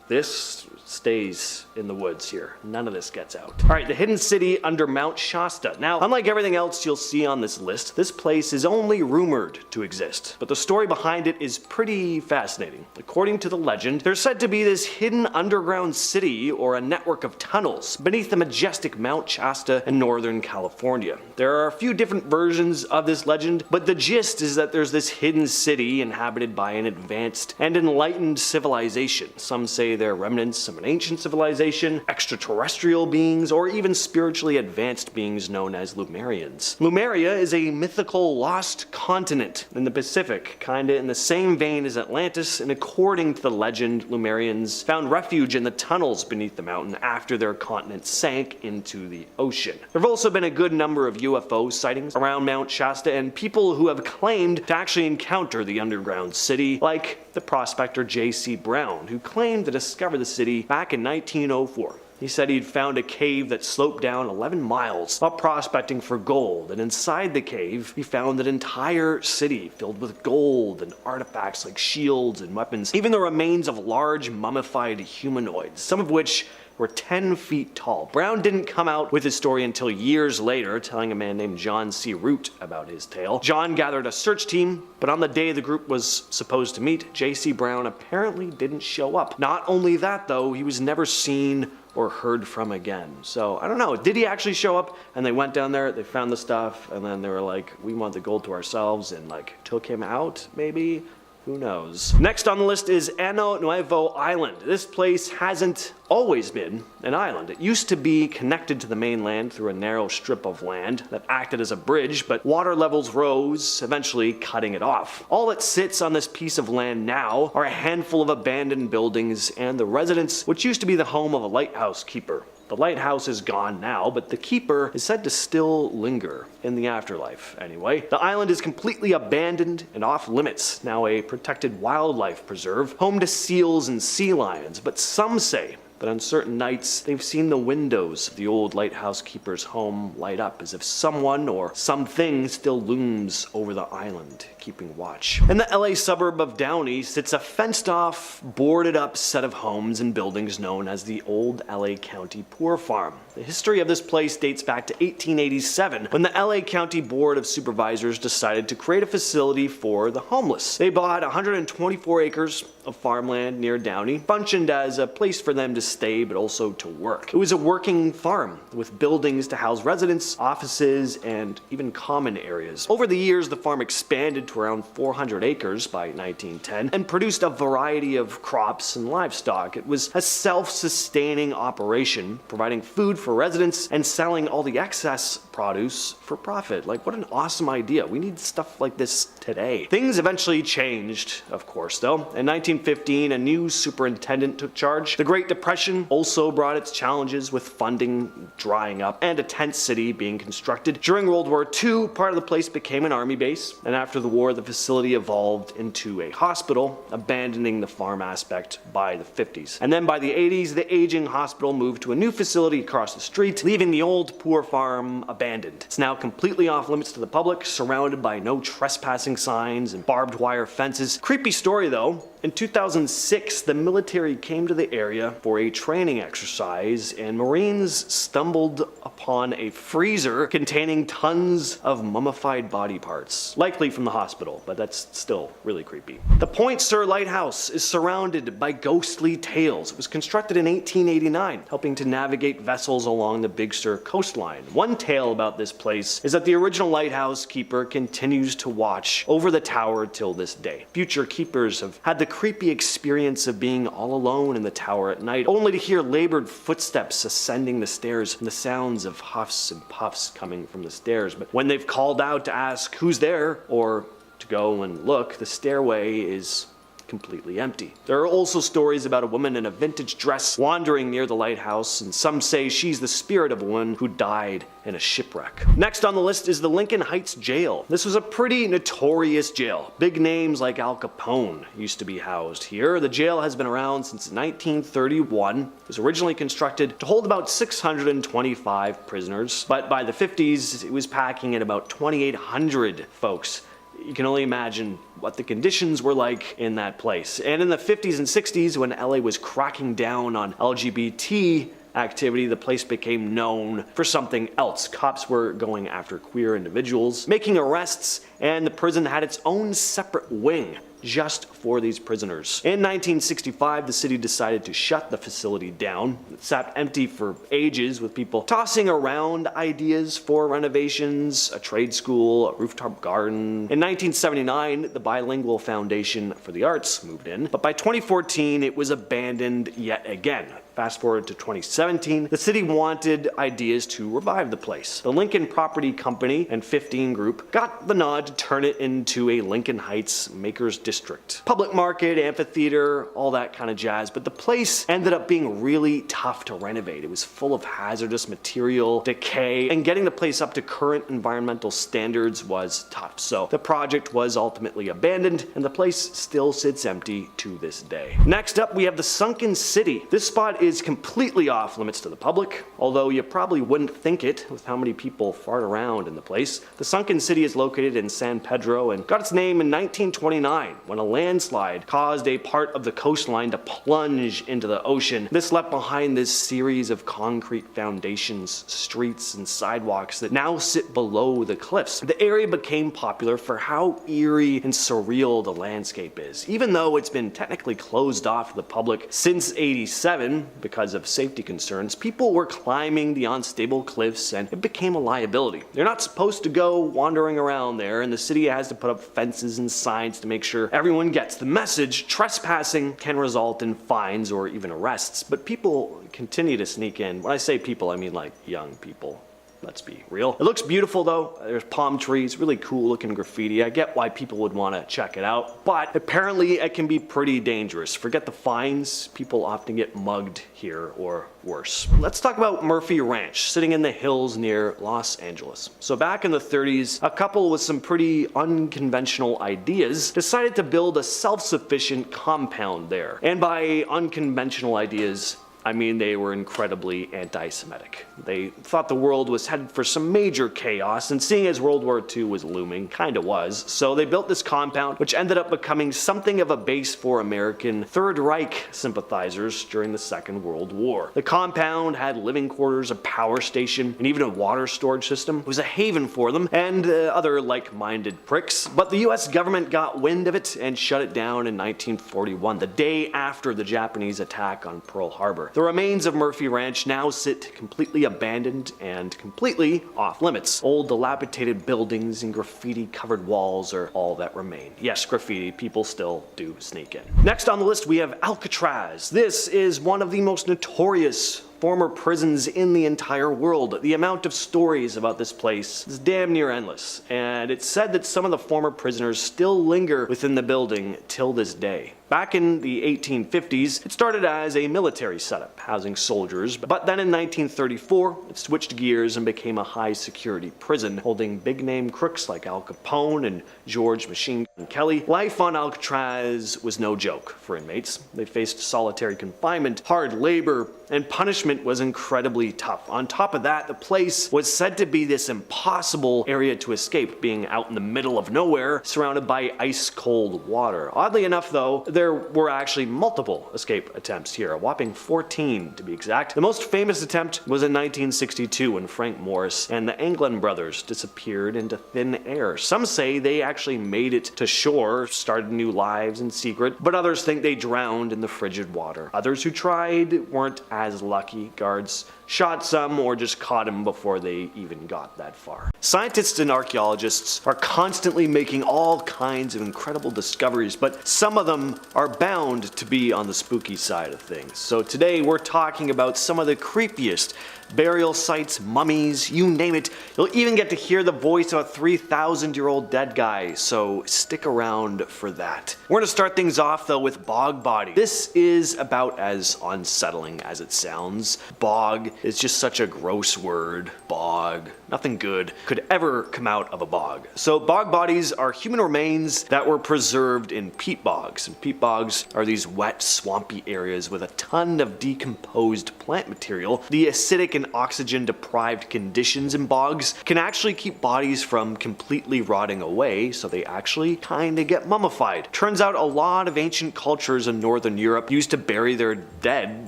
this stays in the woods here. None of this gets out. All right, the hidden city under Mount Shasta. Now, unlike everything else you'll see on this list, this place is only rumored to exist, but the story behind it is pretty fascinating. According to the legend, there's said to be this hidden underground city or a network of tunnels beneath the majestic Mount Shasta in Northern California. There are a few different versions of this legend, but the gist is that there's this hidden city inhabited by an advanced and enlightened civilization. Some say they're remnants of an ancient civilization, extraterrestrial beings, or even spiritually advanced beings known as Lemurians. Lemuria is a mythical lost continent in the Pacific, kinda in the same vein as Atlantis, and according to the legend, Lemurians found refuge in the tunnels beneath the mountain after their continent sank into the ocean. There have also been a good number of UFO sightings around Mount Shasta, and people who have claimed to actually encounter the underground city, like the prospector J.C. Brown, who claimed to discover the city back in 1904. He said he'd found a cave that sloped down 11 miles while prospecting for gold, and inside the cave he found an entire city filled with gold and artifacts like shields and weapons, even the remains of large mummified humanoids, some of which were 10 feet tall. Brown didn't come out with his story until years later, telling a man named John C. Root about his tale. John gathered a search team, but on the day the group was supposed to meet, J.C. Brown apparently didn't show up. Not only that though, he was never seen or heard from again. So I don't know, did he actually show up? And they went down there, they found the stuff, and then they were like, we want the gold to ourselves, and like took him out maybe? Who knows? Next on the list is Ano Nuevo Island. This place hasn't always been an island. It used to be connected to the mainland through a narrow strip of land that acted as a bridge, but water levels rose, eventually cutting it off. All that sits on this piece of land now are a handful of abandoned buildings and the residence, which used to be the home of a lighthouse keeper. The lighthouse is gone now, but the keeper is said to still linger in the afterlife anyway. The island is completely abandoned and off limits, now a protected wildlife preserve, home to seals and sea lions, but some say that on certain nights they've seen the windows of the old lighthouse keeper's home light up as if someone or something still looms over the island, keeping watch. In the LA suburb of Downey sits a fenced-off, boarded-up set of homes and buildings known as the Old LA County Poor Farm. The history of this place dates back to 1887, when the LA County Board of Supervisors decided to create a facility for the homeless. They bought 124 acres of farmland near Downey, functioned as a place for them to stay but also to work. It was a working farm with buildings to house residents, offices, and even common areas. Over the years, the farm expanded to around 400 acres by 1910 and produced a variety of crops and livestock. It was a self-sustaining operation, providing food for residents and selling all the excess produce for profit. Like, what an awesome idea. We need stuff like this today. Things eventually changed, of course, though. In 1915, a new superintendent took charge. The Great Depression also brought its challenges, with funding drying up and a tent city being constructed. During World War II, part of the place became an army base, and after the war, the facility evolved into a hospital, abandoning the farm aspect by the 50s. And then by the 80s, the aging hospital moved to a new facility across the street, leaving the old poor farm abandoned. It's now completely off limits to the public, surrounded by no trespassing signs and barbed wire fences. Creepy story though. In 2006, the military came to the area for a training exercise, and Marines stumbled upon a freezer containing tons of mummified body parts, likely from the hospital, but that's still really creepy. The Point Sur Lighthouse is surrounded by ghostly tales. It was constructed in 1889, helping to navigate vessels along the Big Sur coastline. One tale about this place is that the original lighthouse keeper continues to watch over the tower till this day. Future keepers have had the creepy experience of being all alone in the tower at night, only to hear labored footsteps ascending the stairs and the sounds of huffs and puffs coming from the stairs. But when they've called out to ask who's there or to go and look, the stairway is completely empty. There are also stories about a woman in a vintage dress wandering near the lighthouse, and some say she's the spirit of one who died in a shipwreck. Next on the list is the Lincoln Heights Jail. This was a pretty notorious jail. Big names like Al Capone used to be housed here. The jail has been around since 1931. It was originally constructed to hold about 625 prisoners, but by the 50s it was packing in about 2,800 folks. You can only imagine what the conditions were like in that place. And in the 50s and 60s, when LA was cracking down on LGBT activity, the place became known for something else. Cops were going after queer individuals, making arrests, and the prison had its own separate wing just for these prisoners. In 1965, the city decided to shut the facility down. It sat empty for ages, with people tossing around ideas for renovations, a trade school, a rooftop garden. In 1979, the Bilingual Foundation for the Arts moved in, but by 2014, it was abandoned yet again. Fast forward to 2017, the city wanted ideas to revive the place. The Lincoln Property Company and 15 Group got the nod to turn it into a Lincoln Heights Makers District. Public market, amphitheater, all that kind of jazz, but the place ended up being really tough to renovate. It was full of hazardous material, decay, and getting the place up to current environmental standards was tough. So the project was ultimately abandoned, and the place still sits empty to this day. Next up, we have the Sunken City. This spot is completely off limits to the public, although you probably wouldn't think it with how many people fart around in the place. The Sunken City is located in San Pedro and got its name in 1929 when a landslide caused a part of the coastline to plunge into the ocean. This left behind this series of concrete foundations, streets, and sidewalks that now sit below the cliffs. The area became popular for how eerie and surreal the landscape is. Even though it's been technically closed off to the public since '87, because of safety concerns, people were climbing the unstable cliffs and it became a liability. They're not supposed to go wandering around there, and the city has to put up fences and signs to make sure everyone gets the message. Trespassing can result in fines or even arrests, but people continue to sneak in. When I say people, I mean like young people. Let's be real. It looks beautiful though. There's palm trees, really cool looking graffiti. I get why people would want to check it out, but apparently it can be pretty dangerous. Forget the fines, people often get mugged here or worse. Let's talk about Murphy Ranch, sitting in the hills near Los Angeles. So back in the 30s, a couple with some pretty unconventional ideas decided to build a self-sufficient compound there. And by unconventional ideas, I mean they were incredibly anti-Semitic. They thought the world was headed for some major chaos, and seeing as World War II was looming, kinda was, so they built this compound, which ended up becoming something of a base for American Third Reich sympathizers during the Second World War. The compound had living quarters, a power station, and even a water storage system. It was a haven for them and other like-minded pricks, but the US government got wind of it and shut it down in 1941, the day after the Japanese attack on Pearl Harbor. The remains of Murphy Ranch now sit completely abandoned and completely off limits. Old dilapidated buildings and graffiti-covered walls are all that remain. Yes, graffiti, people still do sneak in. Next on the list we have Alcatraz. This is one of the most notorious former prisons in the entire world. The amount of stories about this place is damn near endless, and it's said that some of the former prisoners still linger within the building till this day. Back in the 1850s, it started as a military setup, housing soldiers, but then in 1934, it switched gears and became a high-security prison, holding big-name crooks like Al Capone and George Machine Gun Kelly. Life on Alcatraz was no joke for inmates. They faced solitary confinement, hard labor, and punishment was incredibly tough. On top of that, the place was said to be this impossible area to escape, being out in the middle of nowhere, surrounded by ice-cold water. Oddly enough, though, there were actually multiple escape attempts here, a whopping 14 to be exact. The most famous attempt was in 1962 when Frank Morris and the Anglin brothers disappeared into thin air. Some say they actually made it to shore, started new lives in secret, but others think they drowned in the frigid water. Others who tried weren't as lucky. Guards shot some or just caught him before they even got that far. Scientists and archaeologists are constantly making all kinds of incredible discoveries, but some of them are bound to be on the spooky side of things. So today we're talking about some of the creepiest burial sites, mummies, you name it. You'll even get to hear the voice of a 3,000-year-old dead guy, so stick around for that. We're gonna start things off though with bog body. This is about as unsettling as it sounds. Bog is just such a gross word. Bog. Nothing good could ever come out of a bog. So bog bodies are human remains that were preserved in peat bogs. And peat bogs are these wet, swampy areas with a ton of decomposed plant material. The acidic and oxygen deprived conditions in bogs can actually keep bodies from completely rotting away, so they actually kinda get mummified. Turns out a lot of ancient cultures in Northern Europe used to bury their dead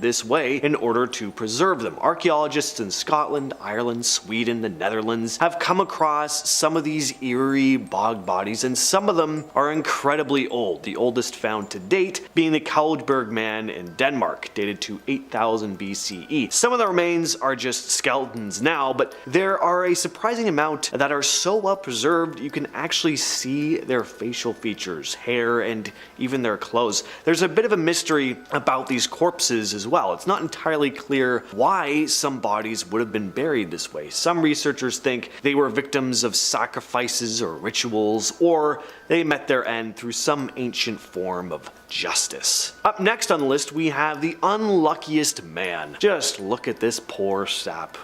this way in order to preserve them. Archaeologists in Scotland, Ireland, Sweden, the Netherlands have come across some of these eerie bog bodies, and some of them are incredibly old. The oldest found to date being the Kaldberg man in Denmark, dated to 8000 BCE. Some of the remains are just skeletons now, but there are a surprising amount that are so well preserved you can actually see their facial features, hair, and even their clothes. There's a bit of a mystery about these corpses as well. It's not entirely clear why some bodies would have been buried this way. Some researchers think they were victims of sacrifices or rituals, or they met their end through some ancient form of justice. Up next on the list we have the unluckiest man. Just look at this poor sap.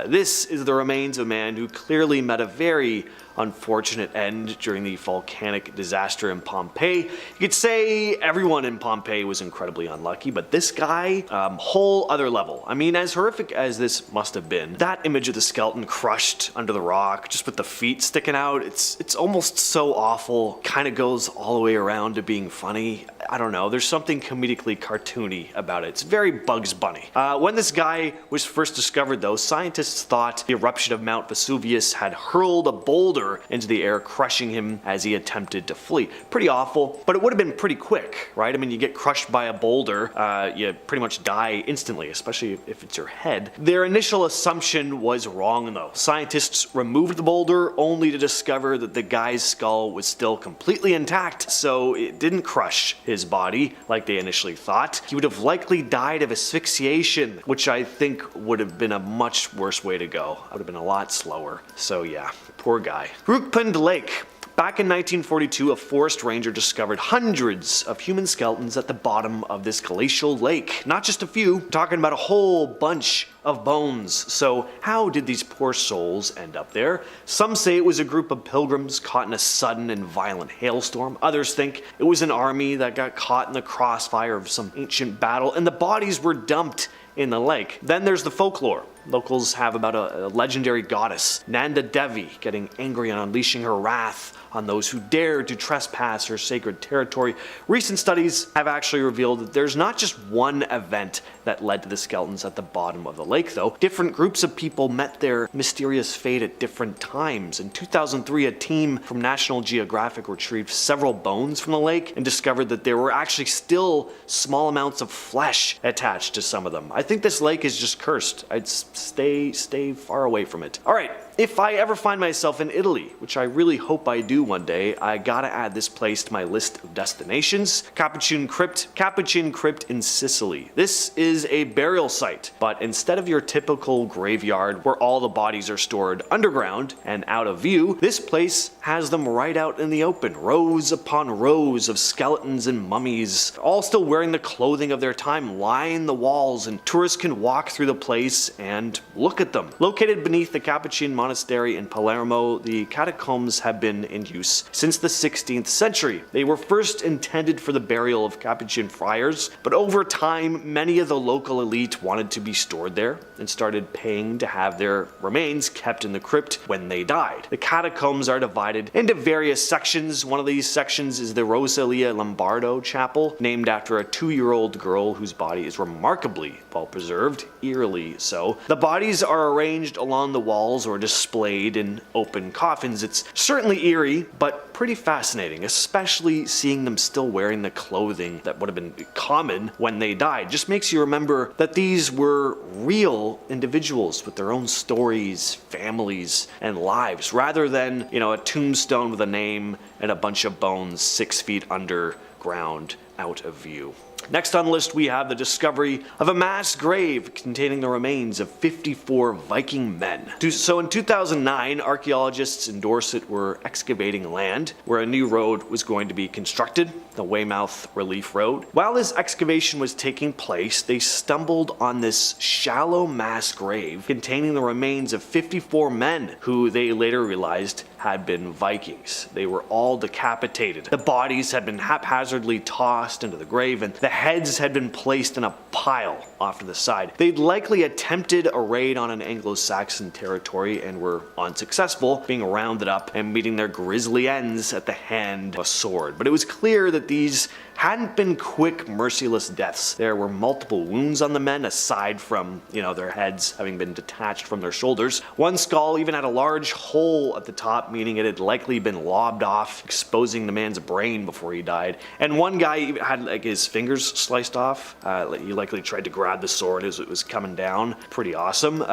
This is the remains of a man who clearly met a very unfortunate end during the volcanic disaster in Pompeii. You could say everyone in Pompeii was incredibly unlucky, but this guy, whole other level. I mean, as horrific as this must have been, that image of the skeleton crushed under the rock, just with the feet sticking out, it's almost so awful. Kind of goes all the way around to being funny. I don't know, there's something comedically cartoony about it. It's very Bugs Bunny. When this guy was first discovered though, scientists thought the eruption of Mount Vesuvius had hurled a boulder into the air, crushing him as he attempted to flee. Pretty awful, but it would have been pretty quick, right? I mean, you get crushed by a boulder, you pretty much die instantly, especially if it's your head. Their initial assumption was wrong though. Scientists removed the boulder only to discover that the guy's skull was still completely intact, so it didn't crush his body like they initially thought. He would have likely died of asphyxiation, which I think would have been a much worse way to go. Would have been a lot slower. So yeah, poor guy. Rukpund Lake. Back in 1942, a forest ranger discovered hundreds of human skeletons at the bottom of this glacial lake. Not just a few, we're talking about a whole bunch of bones. So how did these poor souls end up there? Some say it was a group of pilgrims caught in a sudden and violent hailstorm. Others think it was an army that got caught in the crossfire of some ancient battle and the bodies were dumped in the lake. Then there's the folklore. Locals have about a legendary goddess, Nanda Devi, getting angry and unleashing her wrath on those who dared to trespass her sacred territory. Recent studies have actually revealed that there's not just one event that led to the skeletons at the bottom of the lake though. Different groups of people met their mysterious fate at different times. In 2003, a team from National Geographic retrieved several bones from the lake and discovered that there were actually still small amounts of flesh attached to some of them. I think this lake is just cursed. I'd stay far away from it. Alright, if I ever find myself in Italy, which I really hope I do one day, I gotta add this place to my list of destinations. Capuchin Crypt in Sicily. This is a burial site, but instead of your typical graveyard where all the bodies are stored underground and out of view, this place has them right out in the open. Rows upon rows of skeletons and mummies, all still wearing the clothing of their time, line the walls, and tourists can walk through the place and look at them. Located beneath the Capuchin monastery in Palermo, the catacombs have been in use since the 16th century. They were first intended for the burial of Capuchin friars, but over time, many of the local elite wanted to be stored there and started paying to have their remains kept in the crypt when they died. The catacombs are divided into various sections. One of these sections is the Rosalia Lombardo Chapel, named after a 2-year-old girl whose body is remarkably well preserved, eerily so. The bodies are arranged along the walls or displayed in open coffins. It's certainly eerie, but pretty fascinating, especially seeing them still wearing the clothing that would have been common when they died. Just makes you remember that these were real individuals with their own stories, families, and lives, rather than, a tombstone with a name and a bunch of bones 6 feet underground out of view. Next on the list, we have the discovery of a mass grave containing the remains of 54 Viking men. So in 2009, archaeologists in Dorset were excavating land where a new road was going to be constructed, the Weymouth Relief Road. While this excavation was taking place, they stumbled on this shallow mass grave containing the remains of 54 men who they later realized had been Vikings. They were all decapitated. The bodies had been haphazardly tossed into the grave, and the heads had been placed in a pile off to the side. They'd likely attempted a raid on an Anglo-Saxon territory and were unsuccessful, being rounded up and meeting their grisly ends at the hand of a sword. But it was clear that these hadn't been quick, merciless deaths. There were multiple wounds on the men, aside from, their heads having been detached from their shoulders. One skull even had a large hole at the top, meaning it had likely been lobbed off, exposing the man's brain before he died. And one guy even had his fingers sliced off. He likely tried to grab the sword as it was coming down. Pretty awesome.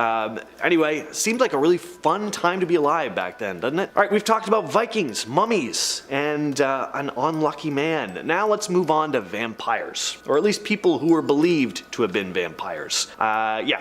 Anyway, seemed like a really fun time to be alive back then, doesn't it? All right, we've talked about Vikings, mummies, and an unlucky man. Now let's move on to vampires, or at least people who were believed to have been vampires.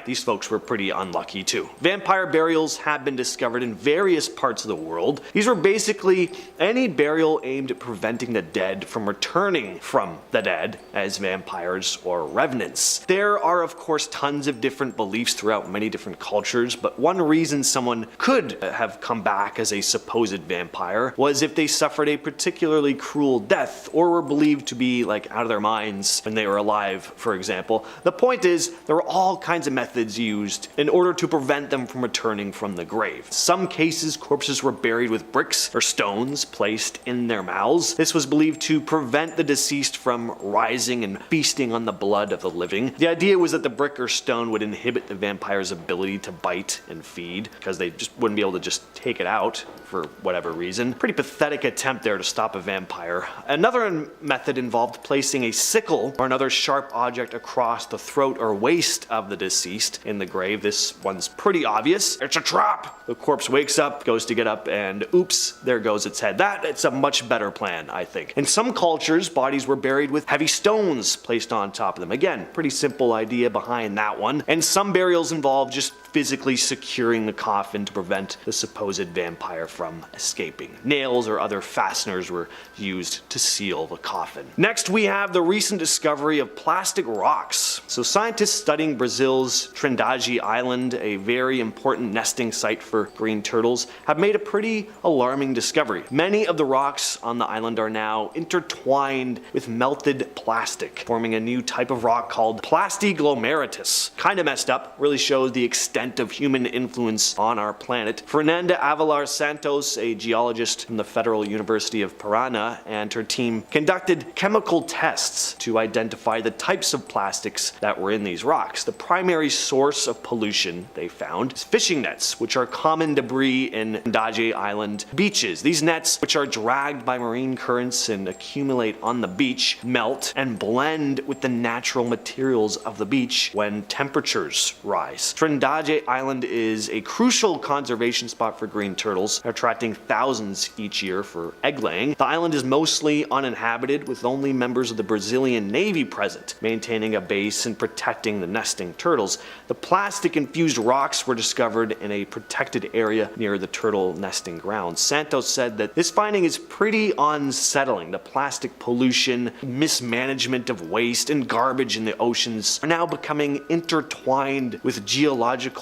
These folks were pretty unlucky too. Vampire burials have been discovered in various parts of the world. These were basically any burial aimed at preventing the dead from returning from the dead as vampires or revenants. There are of course tons of different beliefs throughout many different cultures, but one reason someone could have come back as a supposed vampire was if they suffered a particularly cruel death or were believed to be out of their minds when they were alive, for example. The point is, there were all kinds of methods used in order to prevent them from returning from the grave. In some cases, corpses were buried with bricks or stones placed in their mouths. This was believed to prevent the deceased from rising and feasting on the blood of the living. The idea was that the brick or stone would inhibit the vampire's ability to bite and feed, because they just wouldn't be able to just take it out for whatever reason. Pretty pathetic attempt there to stop a vampire. Another method involved placing a sickle or another sharp object across the throat or waist of the deceased in the grave. This one's pretty obvious. It's a trap! The corpse wakes up, goes to get up, and oops, there goes its head. It's a much better plan, I think. In some cultures, bodies were buried with heavy stones placed on top of them. Again, pretty simple idea behind that one. And some burials involve just physically securing the coffin to prevent the supposed vampire from escaping. Nails or other fasteners were used to seal the coffin. Next, we have the recent discovery of plastic rocks. So scientists studying Brazil's Trindade Island, a very important nesting site for green turtles, have made a pretty alarming discovery. Many of the rocks on the island are now intertwined with melted plastic, forming a new type of rock called plastiglomeratus. Kinda messed up, really shows the extent of human influence on our planet. Fernanda Avalar Santos, a geologist from the Federal University of Paraná, and her team conducted chemical tests to identify the types of plastics that were in these rocks. The primary source of pollution they found is fishing nets, which are common debris in Trindade Island beaches. These nets, which are dragged by marine currents and accumulate on the beach, melt and blend with the natural materials of the beach when temperatures rise. Trindade Island is a crucial conservation spot for green turtles, attracting thousands each year for egg laying. The island is mostly uninhabited, with only members of the Brazilian Navy present, maintaining a base and protecting the nesting turtles. The plastic-infused rocks were discovered in a protected area near the turtle nesting grounds. Santos said that this finding is pretty unsettling. The plastic pollution, mismanagement of waste, and garbage in the oceans are now becoming intertwined with geological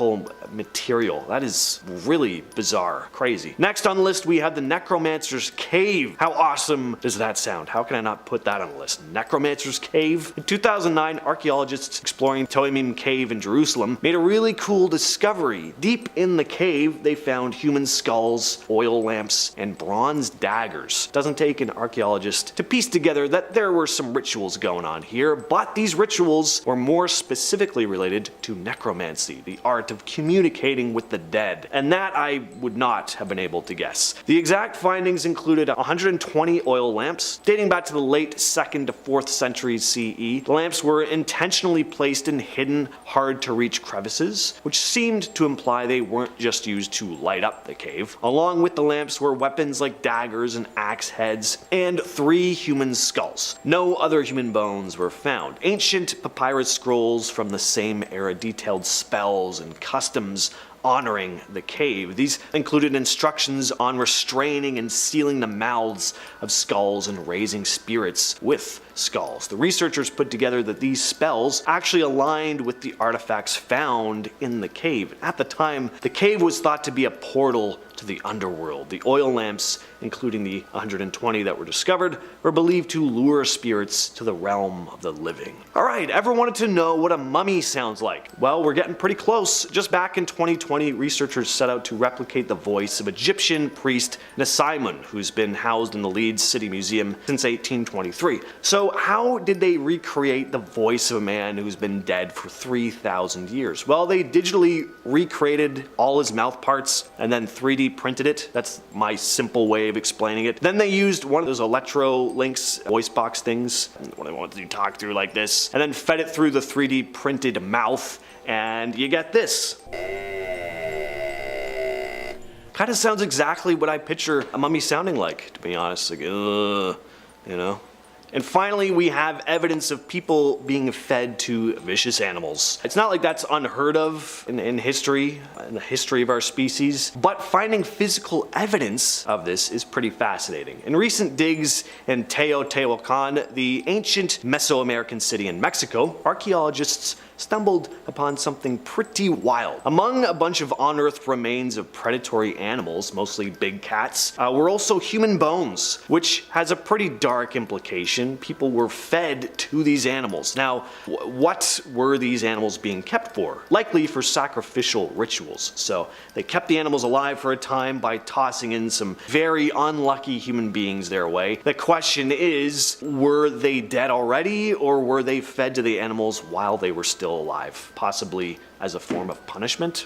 material. That is really bizarre. Crazy. Next on the list, we have the Necromancer's Cave. How awesome does that sound? How can I not put that on the list? Necromancer's Cave? In 2009, archaeologists exploring Toimim Cave in Jerusalem made a really cool discovery. Deep in the cave, they found human skulls, oil lamps, and bronze daggers. Doesn't take an archaeologist to piece together that there were some rituals going on here, but these rituals were more specifically related to necromancy, the art of communicating with the dead, and that I would not have been able to guess. The exact findings included 120 oil lamps dating back to the late 2nd to 4th centuries CE. The lamps were intentionally placed in hidden, hard to reach crevices, which seemed to imply they weren't just used to light up the cave. Along with the lamps were weapons like daggers and axe heads, and 3 human skulls. No other human bones were found. Ancient papyrus scrolls from the same era detailed spells and customs honoring the cave. These included instructions on restraining and sealing the mouths of skulls and raising spirits with skulls. The researchers put together that these spells actually aligned with the artifacts found in the cave. At the time, the cave was thought to be a portal to the underworld. The oil lamps, including the 120 that were discovered, were believed to lure spirits to the realm of the living. Alright, ever wanted to know what a mummy sounds like? Well, we're getting pretty close. Just back in 2020, researchers set out to replicate the voice of Egyptian priest Nasimun, who's been housed in the Leeds City Museum since 1823. So how did they recreate the voice of a man who's been dead for 3,000 years? Well, they digitally recreated all his mouth parts and then 3D printed it. That's my simple way of explaining it. Then they used one of those electro links voice box things, what I want to talk through like this, and then fed it through the 3D printed mouth, and you get this. Kind of sounds exactly what I picture a mummy sounding like, to be honest. Like, you know? And finally, we have evidence of people being fed to vicious animals. It's not like that's unheard of in history, in the history of our species, but finding physical evidence of this is pretty fascinating. In recent digs in Teotihuacan, the ancient Mesoamerican city in Mexico, archaeologists stumbled upon something pretty wild. Among a bunch of unearthed remains of predatory animals, mostly big cats, were also human bones, which has a pretty dark implication. People were fed to these animals. Now, what were these animals being kept for? Likely for sacrificial rituals. So they kept the animals alive for a time by tossing in some very unlucky human beings their way. The question is, were they dead already, or were they fed to the animals while they were still alive, possibly as a form of punishment?